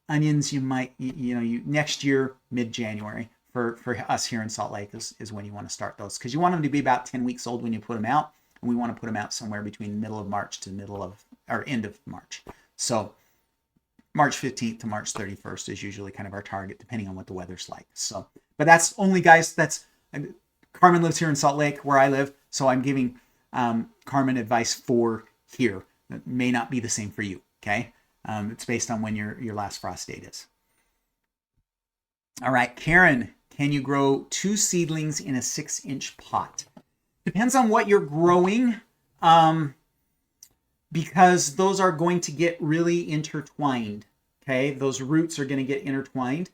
Onions, you might, next year, mid-January, for us here in Salt Lake is when you want to start those. Because you want them to be about 10 weeks old when you put them out. And we want to put them out somewhere between middle of March to end of March. So March 15th to March 31st is usually kind of our target, depending on what the weather's like. So, but that's only, guys, Carmen lives here in Salt Lake where I live. So I'm giving Carmen advice for here. It may not be the same for you, okay? It's based on when your last frost date is. All right, Karen, can you grow 2 seedlings in a 6-inch pot? Depends on what you're growing, because those are going to get really intertwined, okay? Those roots are going to get intertwined.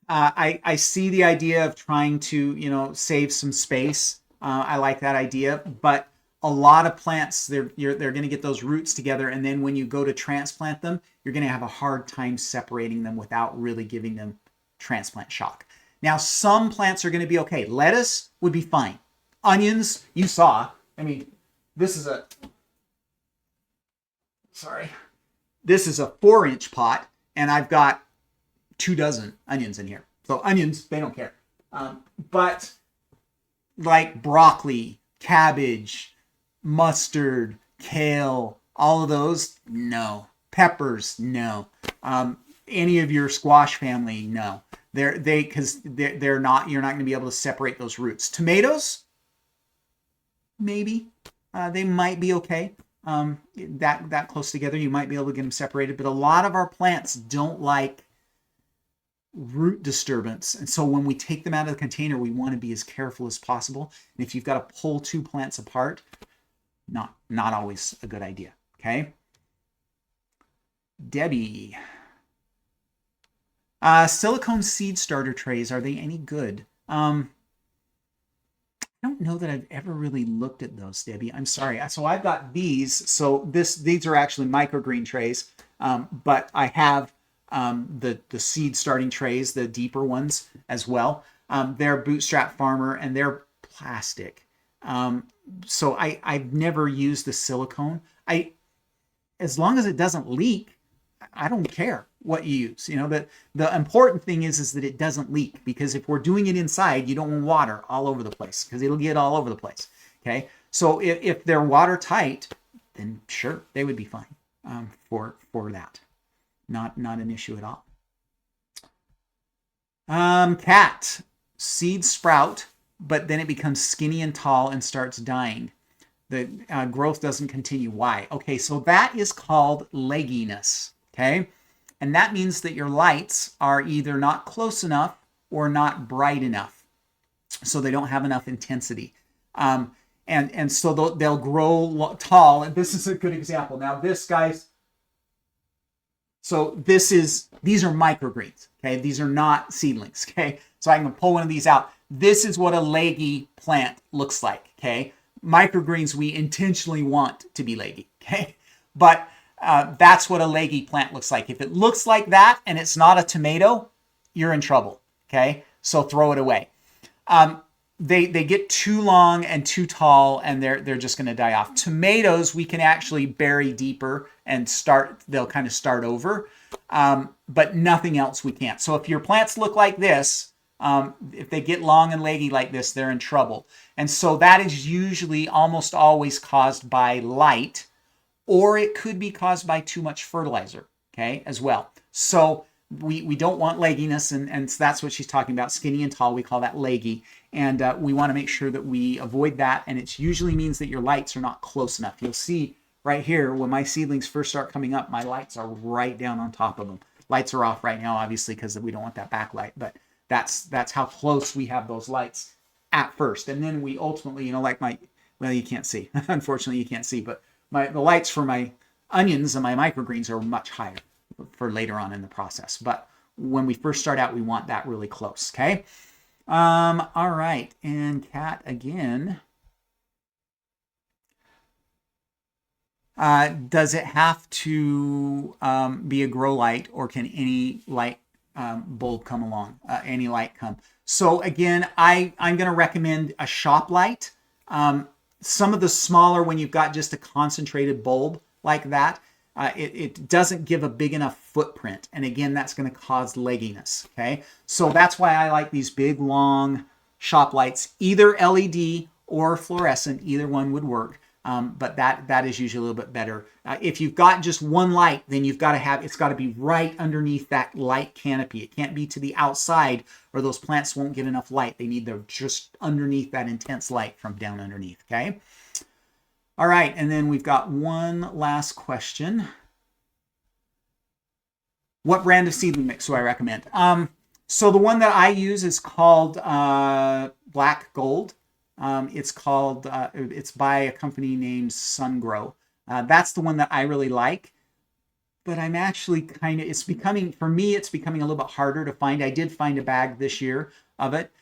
I see the idea of trying to, save some space. I like that idea, but a lot of plants, they're going to get those roots together, and then when you go to transplant them, you're going to have a hard time separating them without really giving them transplant shock. Now, some plants are going to be okay. Lettuce would be fine. Onions, you saw. I mean, this is a 4-inch pot, and I've got 2 dozen onions in here. So onions, they don't care. But like broccoli, cabbage, mustard, kale, all of those, no. Peppers, no. Any of your squash family, no. Because they're not. You're not going to be able to separate those roots. Tomatoes, maybe. They might be okay. That close together, you might be able to get them separated. But a lot of our plants don't like root disturbance, and so when we take them out of the container, we want to be as careful as possible. And if you've got to pull 2 plants apart, not always a good idea. Okay, Debbie, silicone seed starter trays, are they any good? I don't know that I've ever really looked at those, Debbie. I'm sorry. So I've got these. So these are actually microgreen trays, but I have the seed starting trays, the deeper ones as well. They're Bootstrap Farmer, and they're plastic. So I've never used the silicone. As long as it doesn't leak, I don't care what you use. The important thing is that it doesn't leak, because if we're doing it inside, you don't want water all over the place, because it'll get all over the place. Okay, so if they're watertight, then sure, they would be fine for that. Not an issue at all. Cat, seeds sprout, but then it becomes skinny and tall and starts dying. the growth doesn't continue. Why? Okay, so that is called legginess. Okay, and that means that your lights are either not close enough or not bright enough, so they don't have enough intensity. And so they'll grow tall. And this is a good example. Now this, guys, so these are microgreens. Okay, these are not seedlings. Okay, so I can pull one of these out. This is what a leggy plant looks like. Okay, microgreens we intentionally want to be leggy. Okay, but that's what a leggy plant looks like. If it looks like that and it's not a tomato, you're in trouble. Okay, so throw it away. They get too long and too tall, and they're just going to die off. Tomatoes we can actually bury deeper and they'll kind of start over, but nothing else we can't. So if your plants look like this, if they get long and leggy like this, they're in trouble. And so that is usually almost always caused by light, or it could be caused by too much fertilizer, okay, as well. So we don't want legginess, and that's what she's talking about. Skinny and tall, we call that leggy. And we want to make sure that we avoid that. And it usually means that your lights are not close enough. You'll see right here, when my seedlings first start coming up, my lights are right down on top of them. Lights are off right now, obviously, because we don't want that backlight. But that's how close we have those lights at first. And then we ultimately, like well, you can't see. Unfortunately, you can't see. But the lights for my onions and my microgreens are much higher for later on in the process. But when we first start out, we want that really close, okay? All right, and Kat again. Does it have to be a grow light, or can any light bulb come along? Any light come? So again, I'm going to recommend a shop light. Some of the smaller, when you've got just a concentrated bulb like that, it doesn't give a big enough footprint. And again, that's going to cause legginess. Okay, so that's why I like these big, long shop lights, either LED or fluorescent. Either one would work. But that is usually a little bit better. If you've got just one light, then it's got to be right underneath that light canopy. It can't be to the outside, or those plants won't get enough light. They need just underneath that intense light from down underneath. Okay. All right, and then we've got one last question. What brand of seedling mix do I recommend? So the one that I use is called Black Gold. It's by a company named SunGrow. That's the one that I really like. But I'm actually it's becoming a little bit harder to find. I did find a bag this year of it.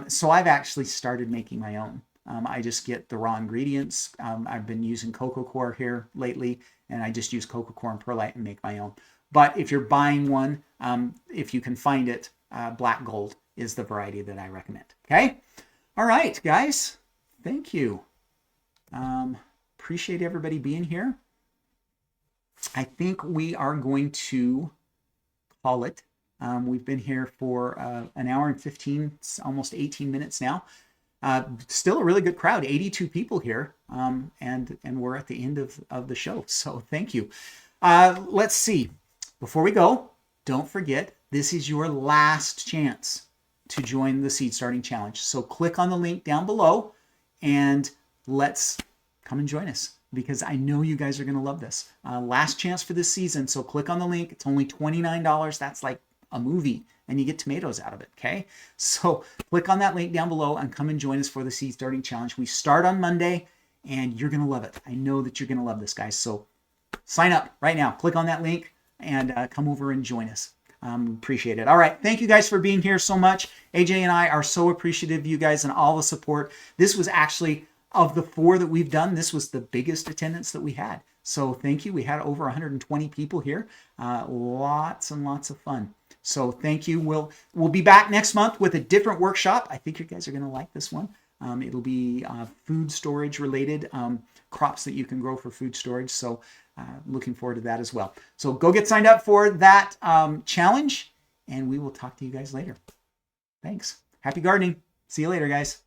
So I've actually started making my own. I just get the raw ingredients. I've been using coco coir here lately, and I just use coco coir and perlite and make my own. But if you're buying one, if you can find it, Black Gold is the variety that I recommend. Okay? All right, guys. Thank you. Appreciate everybody being here. I think we are going to call it. We've been here for an hour and 15, almost 18 minutes now. Still a really good crowd, 82 people here, and we're at the end of the show. So thank you. Let's see. Before we go, don't forget, this is your last chance to join the Seed Starting Challenge. So click on the link down below and let's come and join us, because I know you guys are going to love this. Last chance for this season. So click on the link. It's only $29. That's like a movie, and you get tomatoes out of it. Okay. So click on that link down below and come and join us for the Seed Starting Challenge. We start on Monday, and you're going to love it. I know that you're going to love this, guys. So sign up right now. Click on that link and come over and join us. Appreciate it. All right. Thank you guys for being here so much. AJ and I are so appreciative of you guys and all the support. This was actually, of the 4 that we've done, this was the biggest attendance that we had. So thank you. We had over 120 people here. Lots and lots of fun. So thank you. We'll be back next month with a different workshop. I think you guys are going to like this one. It'll be food storage related, crops that you can grow for food storage. So looking forward to that as well. So go get signed up for that challenge, and we will talk to you guys later. Thanks. Happy gardening. See you later, guys.